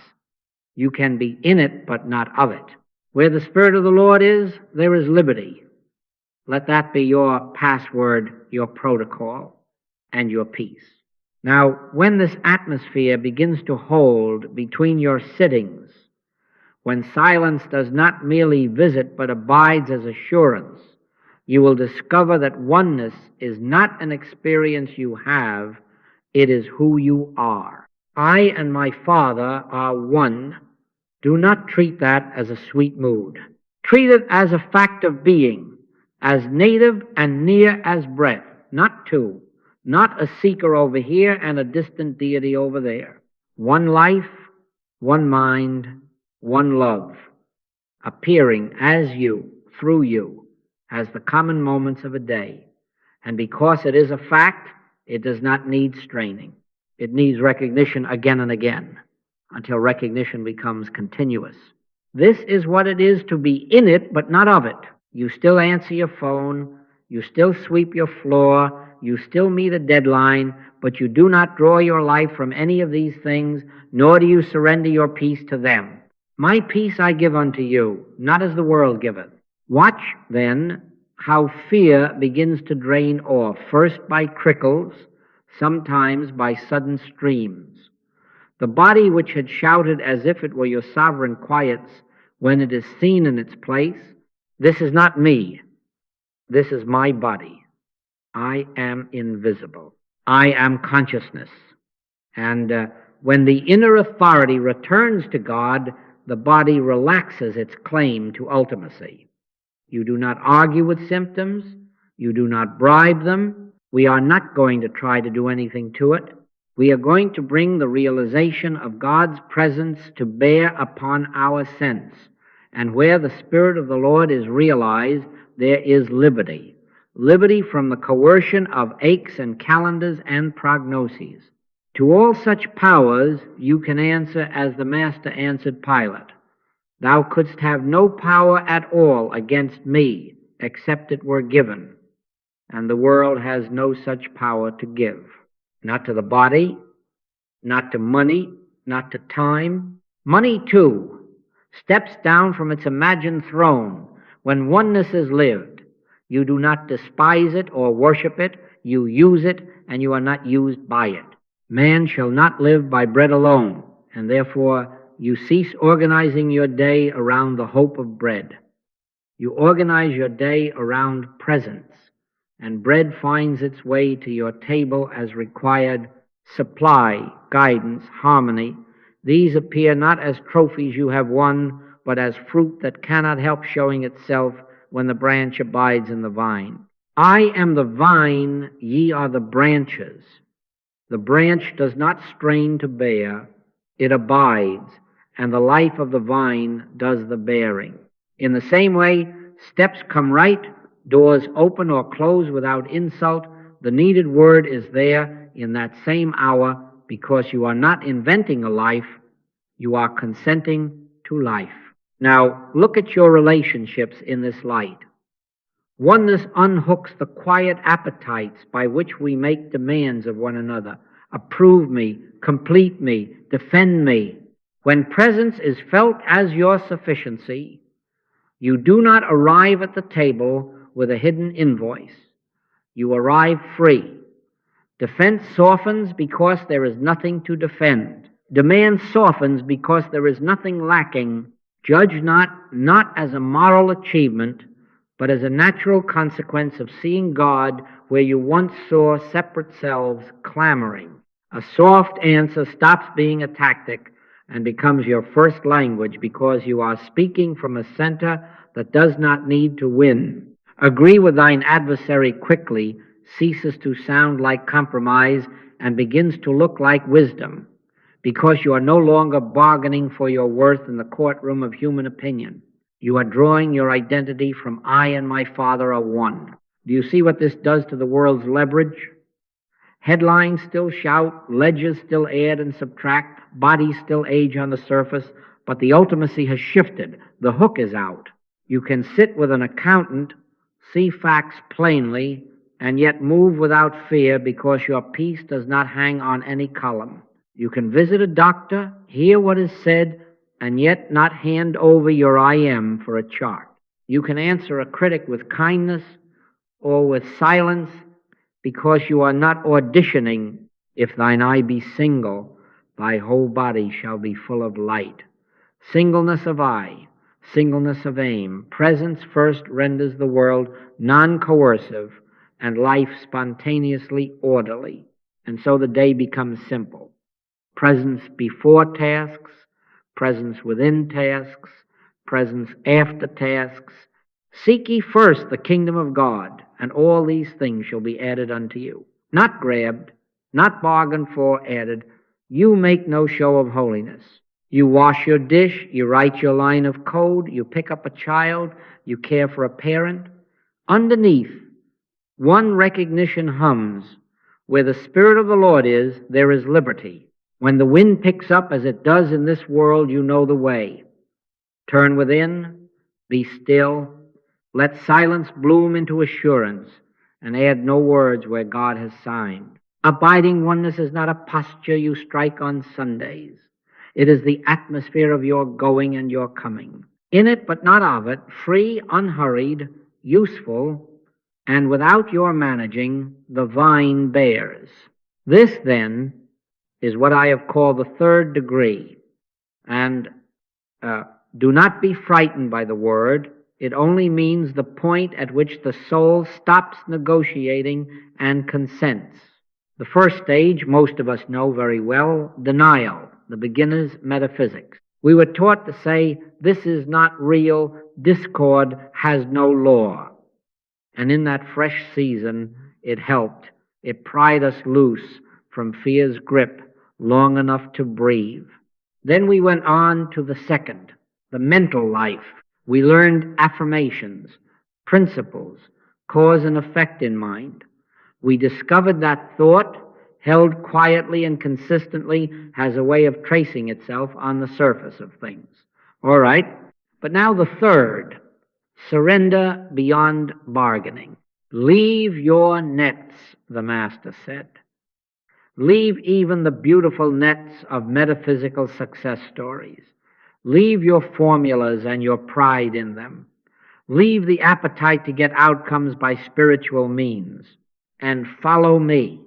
You can be in it, but not of it. Where the Spirit of the Lord is, there is liberty. Let that be your password, your protocol, and your peace. Now, when this atmosphere begins to hold between your sittings, when silence does not merely visit but abides as assurance, you will discover that oneness is not an experience you have, it is who you are. I and my Father are one. Do not treat that as a sweet mood. Treat it as a fact of being, as native and near as breath, not two, not a seeker over here and a distant deity over there. One life, one mind, one love, appearing as you, through you, as the common moments of a day. And because it is a fact, it does not need straining. It needs recognition again and again until recognition becomes continuous. This is what it is to be in it, but not of it. You still answer your phone, you still sweep your floor, you still meet a deadline, but you do not draw your life from any of these things, nor do you surrender your peace to them. My peace I give unto you, not as the world giveth. Watch, then, how fear begins to drain off, first by trickles, sometimes by sudden streams. The body which had shouted as if it were your sovereign quiets, when it is seen in its place, this is not me, this is my body. I am invisible. I am consciousness. And when the inner authority returns to God, the body relaxes its claim to ultimacy. You do not argue with symptoms. You do not bribe them. We are not going to try to do anything to it. We are going to bring the realization of God's presence to bear upon our sense. And where the Spirit of the Lord is realized, there is liberty. Liberty from the coercion of aches and calendars and prognoses. To all such powers you can answer as the Master answered Pilate. Thou couldst have no power at all against me, except it were given. And the world has no such power to give. Not to the body, not to money, not to time. Money, too, steps down from its imagined throne when oneness is lived. You do not despise it or worship it. You use it, and you are not used by it. Man shall not live by bread alone, and therefore you cease organizing your day around the hope of bread. You organize your day around presence, and bread finds its way to your table as required supply, guidance, harmony. These appear not as trophies you have won, but as fruit that cannot help showing itself when the branch abides in the vine. I am the vine, ye are the branches. The branch does not strain to bear, it abides, and the life of the vine does the bearing. In the same way, steps come right, doors open or close without insult. The needed word is there in that same hour, because you are not inventing a life, you are consenting to life. Now, look at your relationships in this light. Oneness unhooks the quiet appetites by which we make demands of one another. Approve me, complete me, defend me. When presence is felt as your sufficiency, you do not arrive at the table with a hidden invoice. You arrive free. Defense softens because there is nothing to defend. Demand softens because there is nothing lacking. Judge not as a moral achievement, but as a natural consequence of seeing God where you once saw separate selves clamoring. A soft answer stops being a tactic and becomes your first language because you are speaking from a center that does not need to win. Agree with thine adversary quickly ceases to sound like compromise and begins to look like wisdom, because you are no longer bargaining for your worth in the courtroom of human opinion. You are drawing your identity from I and my Father are one. Do you see what this does to the world's leverage? Headlines still shout, ledgers still add and subtract, bodies still age on the surface, but the ultimacy has shifted. The hook is out. You can sit with an accountant, see facts plainly, and yet move without fear because your peace does not hang on any column. You can visit a doctor, hear what is said, and yet not hand over your I am for a chart. You can answer a critic with kindness or with silence, because you are not auditioning. If thine eye be single, thy whole body shall be full of light. Singleness of eye, singleness of aim, presence first renders the world non-coercive and life spontaneously orderly. And so the day becomes simple. Presence before tasks, presence within tasks, presence after tasks. Seek ye first the kingdom of God, and all these things shall be added unto you. Not grabbed, not bargained for, added. You make no show of holiness. You wash your dish, you write your line of code, you pick up a child, you care for a parent. Underneath, one recognition hums. Where the Spirit of the Lord is, there is liberty. When the wind picks up as it does in this world, you know the way. Turn within, be still, let silence bloom into assurance, and add no words where God has signed. Abiding oneness is not a posture you strike on Sundays. It is the atmosphere of your going and your coming. In it, but not of it, free, unhurried, useful, and without your managing, the vine bears. This, then, is what I have called the third degree. And do not be frightened by the word. It only means the point at which the soul stops negotiating and consents. The first stage, most of us know very well, denial, the beginner's metaphysics. We were taught to say, this is not real, discord has no law. And in that fresh season, it helped. It pried us loose from fear's grip long enough to breathe. Then we went on to the second, the mental life. We learned affirmations, principles, cause and effect in mind. We discovered that thought, held quietly and consistently, has a way of tracing itself on the surface of things. All right, but now the third, surrender beyond bargaining. Leave your nets, the Master said. Leave even the beautiful nets of metaphysical success stories. Leave your formulas and your pride in them. Leave the appetite to get outcomes by spiritual means. And follow me.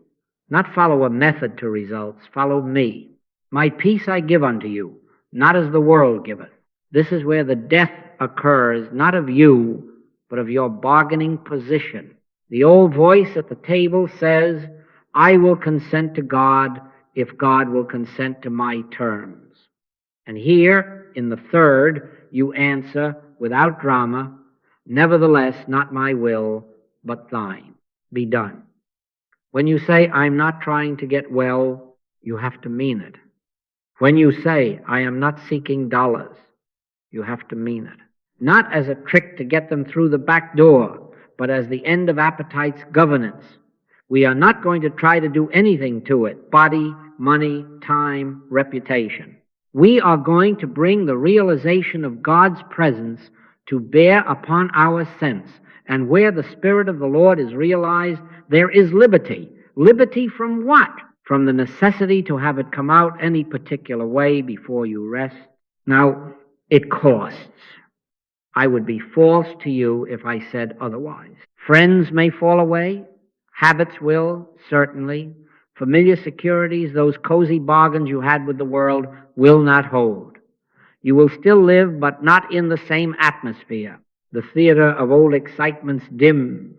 Not follow a method to results. Follow me. My peace I give unto you, not as the world giveth. This is where the death occurs, not of you, but of your bargaining position. The old voice at the table says, I will consent to God if God will consent to my terms. And here, in the third, you answer without drama, nevertheless, not my will, but thine be done. When you say, I'm not trying to get well, you have to mean it. When you say, I am not seeking dollars, you have to mean it. Not as a trick to get them through the back door, but as the end of appetite's governance. We are not going to try to do anything to it, body, money, time, reputation. We are going to bring the realization of God's presence to bear upon our sense. And where the Spirit of the Lord is realized, there is liberty. Liberty from what? From the necessity to have it come out any particular way before you rest. Now, it costs. I would be false to you if I said otherwise. Friends may fall away. Habits will, certainly. Familiar securities, those cozy bargains you had with the world, will not hold. You will still live, but not in the same atmosphere. The theater of old excitements dims.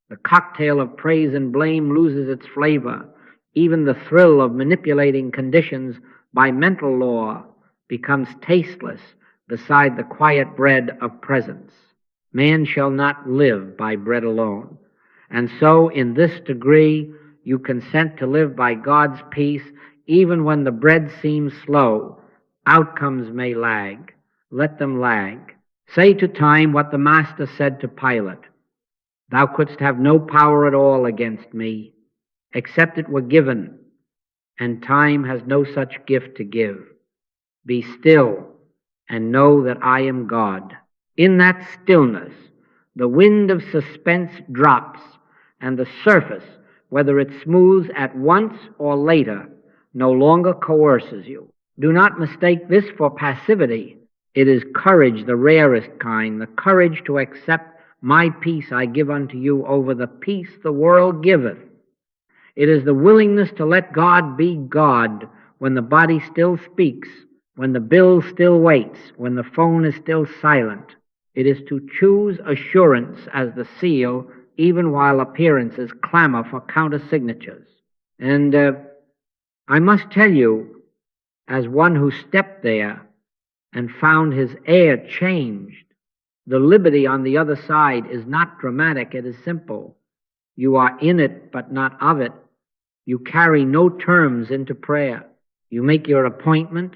The cocktail of praise and blame loses its flavor. Even the thrill of manipulating conditions by mental law becomes tasteless beside the quiet bread of presence. Man shall not live by bread alone. And so, in this degree, you consent to live by God's peace, even when the bread seems slow. Outcomes may lag. Let them lag. Say to time what the Master said to Pilate. Thou couldst have no power at all against me, except it were given, and time has no such gift to give. Be still, and know that I am God. In that stillness, the wind of suspense drops, and the surface, whether it smooths at once or later, no longer coerces you. Do not mistake this for passivity. It is courage, the rarest kind, the courage to accept My peace I give unto you over the peace the world giveth. It is the willingness to let God be God when the body still speaks, when the bill still waits, when the phone is still silent. It is to choose assurance as the seal even while appearances clamor for countersignatures. And I must tell you, as one who stepped there and found his air changed, the liberty on the other side is not dramatic, it is simple. You are in it, but not of it. You carry no terms into prayer. You make your appointment,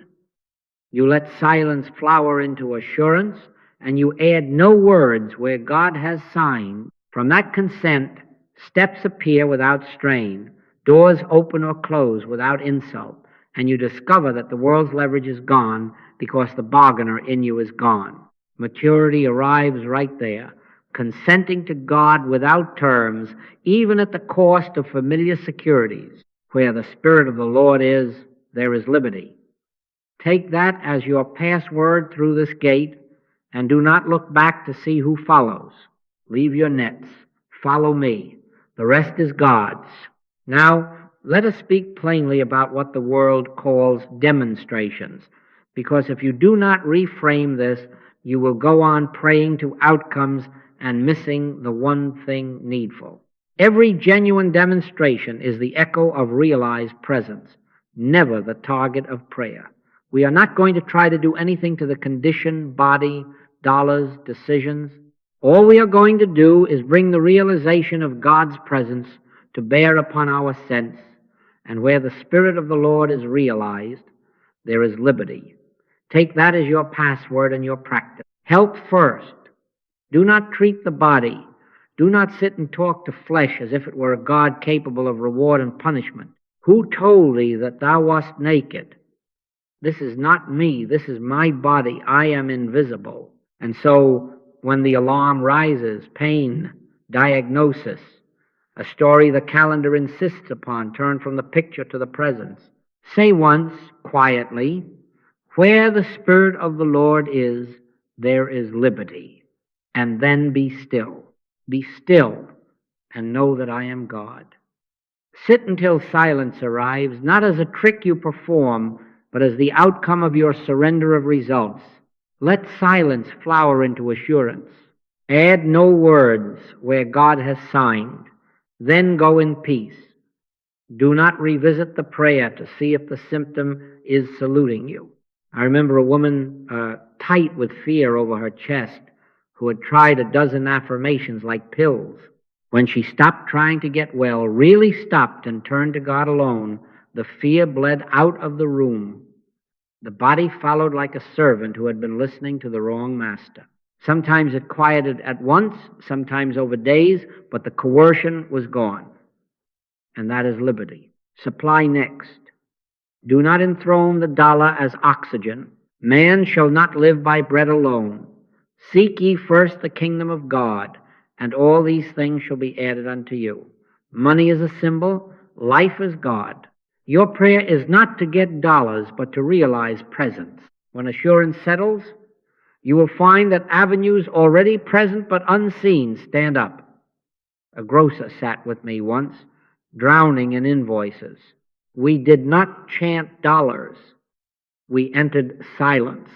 you let silence flower into assurance, and you add no words where God has signed. From that consent, steps appear without strain, doors open or close without insult, and you discover that the world's leverage is gone because the bargainer in you is gone. Maturity arrives right there, consenting to God without terms, even at the cost of familiar securities. Where the Spirit of the Lord is, there is liberty. Take that as your password through this gate, and do not look back to see who follows. Leave your nets. Follow me. The rest is God's. Now, let us speak plainly about what the world calls demonstrations, because if you do not reframe this, you will go on praying to outcomes and missing the one thing needful. Every genuine demonstration is the echo of realized presence, never the target of prayer. We are not going to try to do anything to the condition, body, dollars, decisions. All we are going to do is bring the realization of God's presence to bear upon our sense, and where the Spirit of the Lord is realized, there is liberty. Take that as your password and your practice. Help first. Do not treat the body. Do not sit and talk to flesh as if it were a God capable of reward and punishment. Who told thee that thou wast naked? This is not me. This is my body. I am invisible. And so when the alarm rises, pain, diagnosis, a story the calendar insists upon, turn from the picture to the presence. Say once, quietly, where the Spirit of the Lord is, there is liberty. And then be still. Be still and know that I am God. Sit until silence arrives, not as a trick you perform, but as the outcome of your surrender of results. Let silence flower into assurance. Add no words where God has signed. Then go in peace. Do not revisit the prayer to see if the symptom is saluting you. I remember a woman tight with fear over her chest who had tried a dozen affirmations like pills. When she stopped trying to get well, really stopped and turned to God alone, the fear bled out of the room. The body followed like a servant who had been listening to the wrong master. Sometimes it quieted at once, sometimes over days, but the coercion was gone. And that is liberty. Supply next. Do not enthrone the dollar as oxygen. Man shall not live by bread alone. Seek ye first the kingdom of God, and all these things shall be added unto you. Money is a symbol. Life is God. Your prayer is not to get dollars, but to realize presence. When assurance settles, you will find that avenues already present but unseen stand up. A grocer sat with me once, drowning in invoices. We did not chant dollars. We entered silence.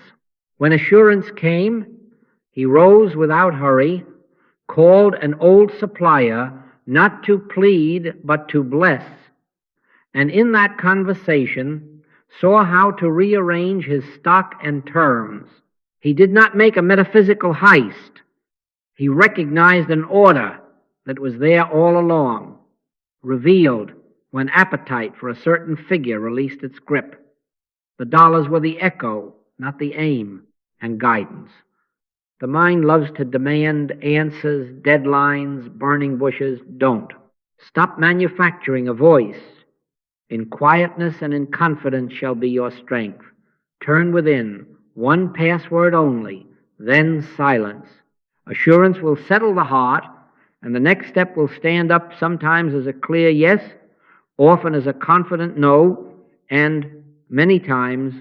When assurance came, he rose without hurry, called an old supplier not to plead but to bless, and in that conversation saw how to rearrange his stock and terms. He did not make a metaphysical heist. He recognized an order that was there all along, revealed when appetite for a certain figure released its grip. The dollars were the echo, not the aim, and guidance. The mind loves to demand answers, deadlines, burning bushes. Don't. Stop manufacturing a voice. In quietness and in confidence shall be your strength. Turn within, one password only, then silence. Assurance will settle the heart, and the next step will stand up sometimes as a clear yes, often as a confident no, and many times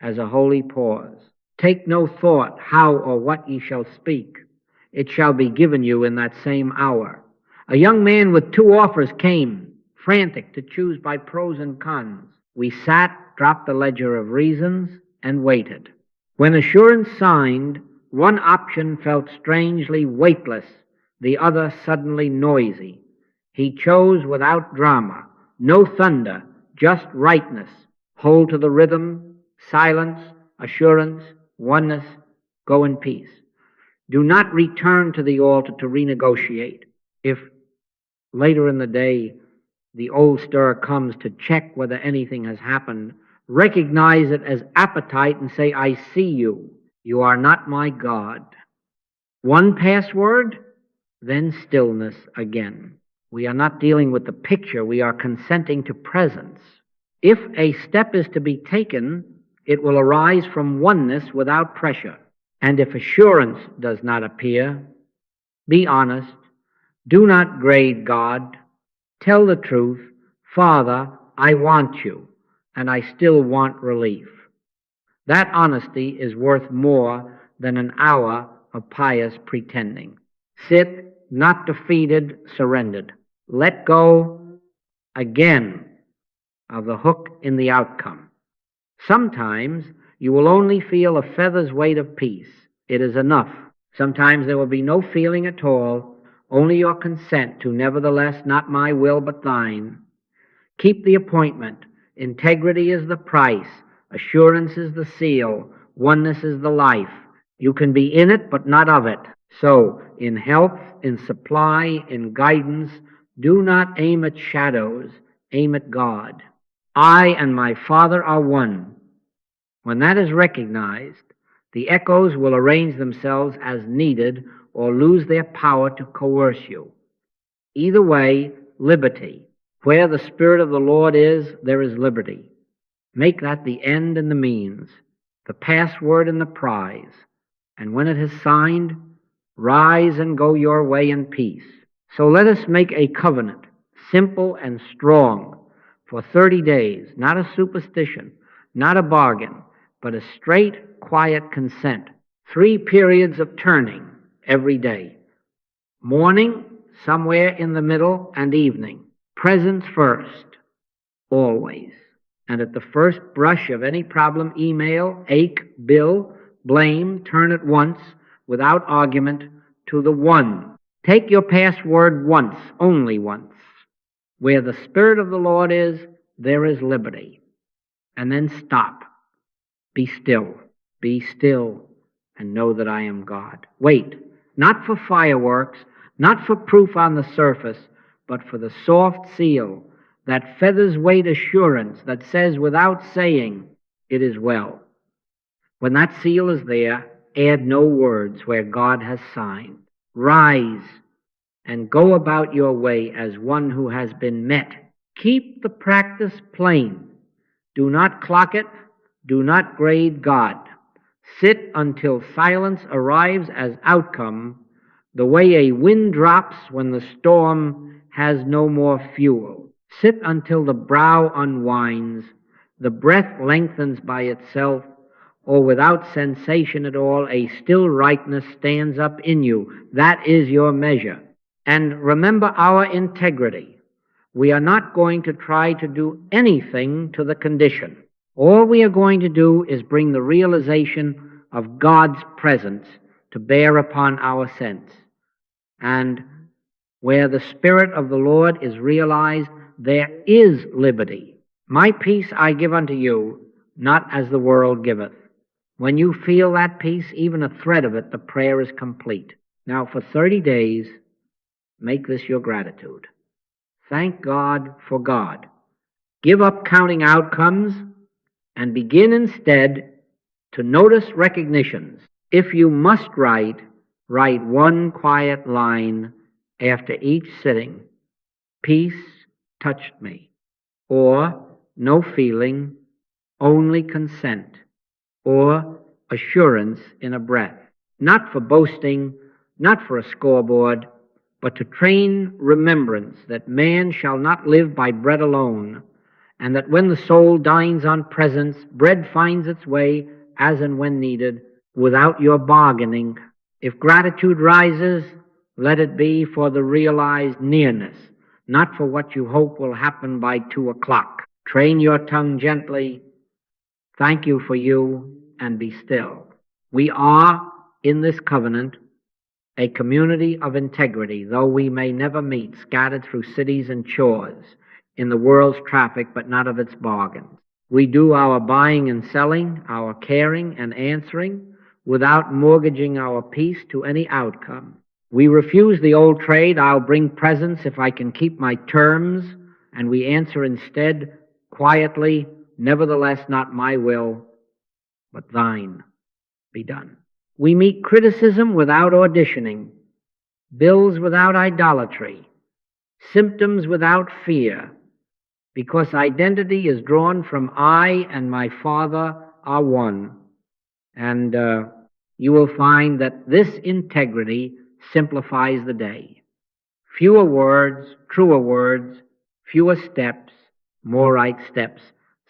as a holy pause. Take no thought how or what ye shall speak. it shall be given you in that same hour. A young man with two offers came, frantic to choose by pros and cons. We sat, dropped the ledger of reasons, and waited. When assurance signed, one option felt strangely weightless, the other suddenly noisy. He chose without drama, no thunder, just rightness. Hold to the rhythm, silence, assurance, oneness, go in peace. Do not return to the altar to renegotiate. If later in the day the old stir comes to check whether anything has happened, recognize it as appetite and say, I see you. You are not my God. One password, then stillness again. We are not dealing with the picture. We are consenting to presence. If a step is to be taken, it will arise from oneness without pressure. And if assurance does not appear, be honest. Do not grade God. Tell the truth. Father, I want you, and I still want relief. That honesty is worth more than an hour of pious pretending. Sit, not defeated, surrendered. Let go again of the hook in the outcome. Sometimes you will only feel a feather's weight of peace. It is enough. Sometimes there will be no feeling at all, only your consent to nevertheless not my will but thine. Keep the appointment. Integrity is the price. Assurance is the seal. Oneness is the life. You can be in it but not of it. So, in health, in supply, in guidance, do not aim at shadows, aim at God. I and my Father are one. When that is recognized, the echoes will arrange themselves as needed or lose their power to coerce you. Either way, liberty. Where the Spirit of the Lord is, there is liberty. Make that the end and the means, the password and the prize. And when it is signed, rise and go your way in peace. So let us make a covenant, simple and strong, for 30 days, not a superstition, not a bargain, but a straight, quiet consent. 3 periods of turning every day. Morning, somewhere in the middle, and evening. Presence first, always. And at the first brush of any problem, email, ache, bill, blame, turn at once, without argument, to the one. Take your password once, only once. Where the Spirit of the Lord is, there is liberty. And then stop. Be still, and know that I am God. Wait, not for fireworks, not for proof on the surface, but for the soft seal, that feather's weight assurance that says without saying, it is well. When that seal is there, add no words where God has signed. Rise and go about your way as one who has been met. Keep the practice plain. Do not clock it. Do not grade God. Sit until silence arrives as outcome, the way a wind drops when the storm has no more fuel. Sit until the brow unwinds, the breath lengthens by itself, or without sensation at all, a still rightness stands up in you. That is your measure. And remember our integrity. We are not going to try to do anything to the condition. All we are going to do is bring the realization of God's presence to bear upon our sense. And where the Spirit of the Lord is realized, there is liberty. My peace I give unto you, not as the world giveth. When you feel that peace, even a thread of it, the prayer is complete. Now for 30 days, make this your gratitude. Thank God for God. Give up counting outcomes and begin instead to notice recognitions. If you must write one quiet line after each sitting. Peace touched me. Or no feeling, only consent. Or assurance in a breath. Not for boasting, not for a scoreboard, but to train remembrance that man shall not live by bread alone, and that when the soul dines on presence, bread finds its way as and when needed, without your bargaining, If gratitude rises, let it be for the realized nearness, not for what you hope will happen by 2 o'clock. Train your tongue gently. Thank you for you, and be still. We are, in this covenant, a community of integrity, though we may never meet, scattered through cities and chores, in the world's traffic, but not of its bargains. We do our buying and selling, our caring and answering, without mortgaging our peace to any outcome. We refuse the old trade, I'll bring presents if I can keep my terms, and we answer instead, quietly, nevertheless not my will, but thine be done. We meet criticism without auditioning, bills without idolatry, symptoms without fear, because identity is drawn from I and my Father are one. And you will find that this integrity simplifies the day. Fewer words, truer words, fewer steps, more right steps.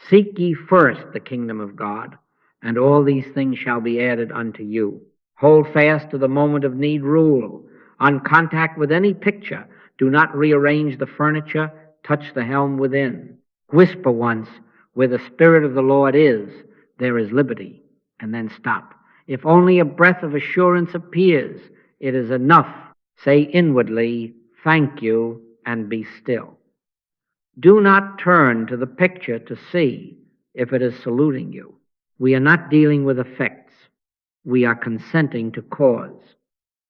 Seek ye first the kingdom of God, and all these things shall be added unto you. Hold fast to the moment of need rule. On contact with any picture, do not rearrange the furniture, touch the helm within. Whisper once, where the Spirit of the Lord is, there is liberty, and then stop. If only a breath of assurance appears, it is enough. Say inwardly, thank you, and be still. Do not turn to the picture to see if it is saluting you. We are not dealing with effects. We are consenting to cause.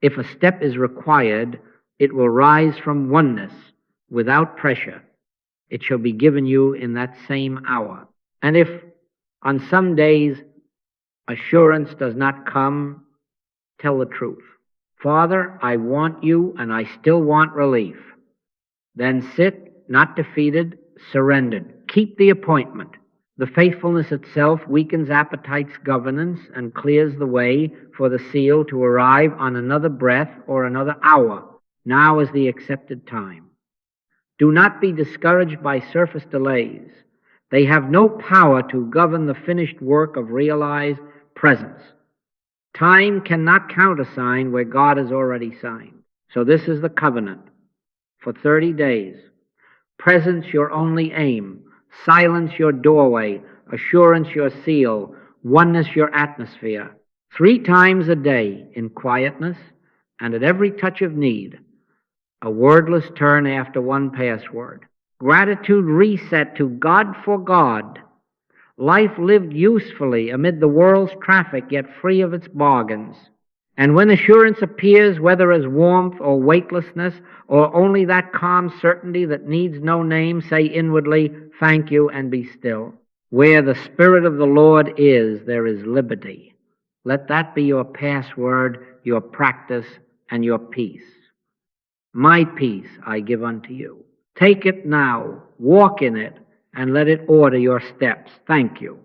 If a step is required, it will rise from oneness without pressure. It shall be given you in that same hour. And if on some days assurance does not come, tell the truth. Father, I want you and I still want relief. Then sit, not defeated, surrendered. Keep the appointment. The faithfulness itself weakens appetite's governance and clears the way for the seal to arrive on another breath or another hour. Now is the accepted time. Do not be discouraged by surface delays. They have no power to govern the finished work of realized presence. Time cannot countersign where God has already signed. So this is the covenant. For 30 days, presence your only aim, silence your doorway, assurance your seal, oneness your atmosphere. 3 times a day in quietness and at every touch of need, a wordless turn after one password. Gratitude reset to God for God. Life lived usefully amid the world's traffic, yet free of its bargains. And when assurance appears, whether as warmth or weightlessness, or only that calm certainty that needs no name, say inwardly, thank you, and be still. Where the Spirit of the Lord is, there is liberty. Let that be your password, your practice, and your peace. My peace I give unto you. Take it now, walk in it, and let it order your steps. Thank you.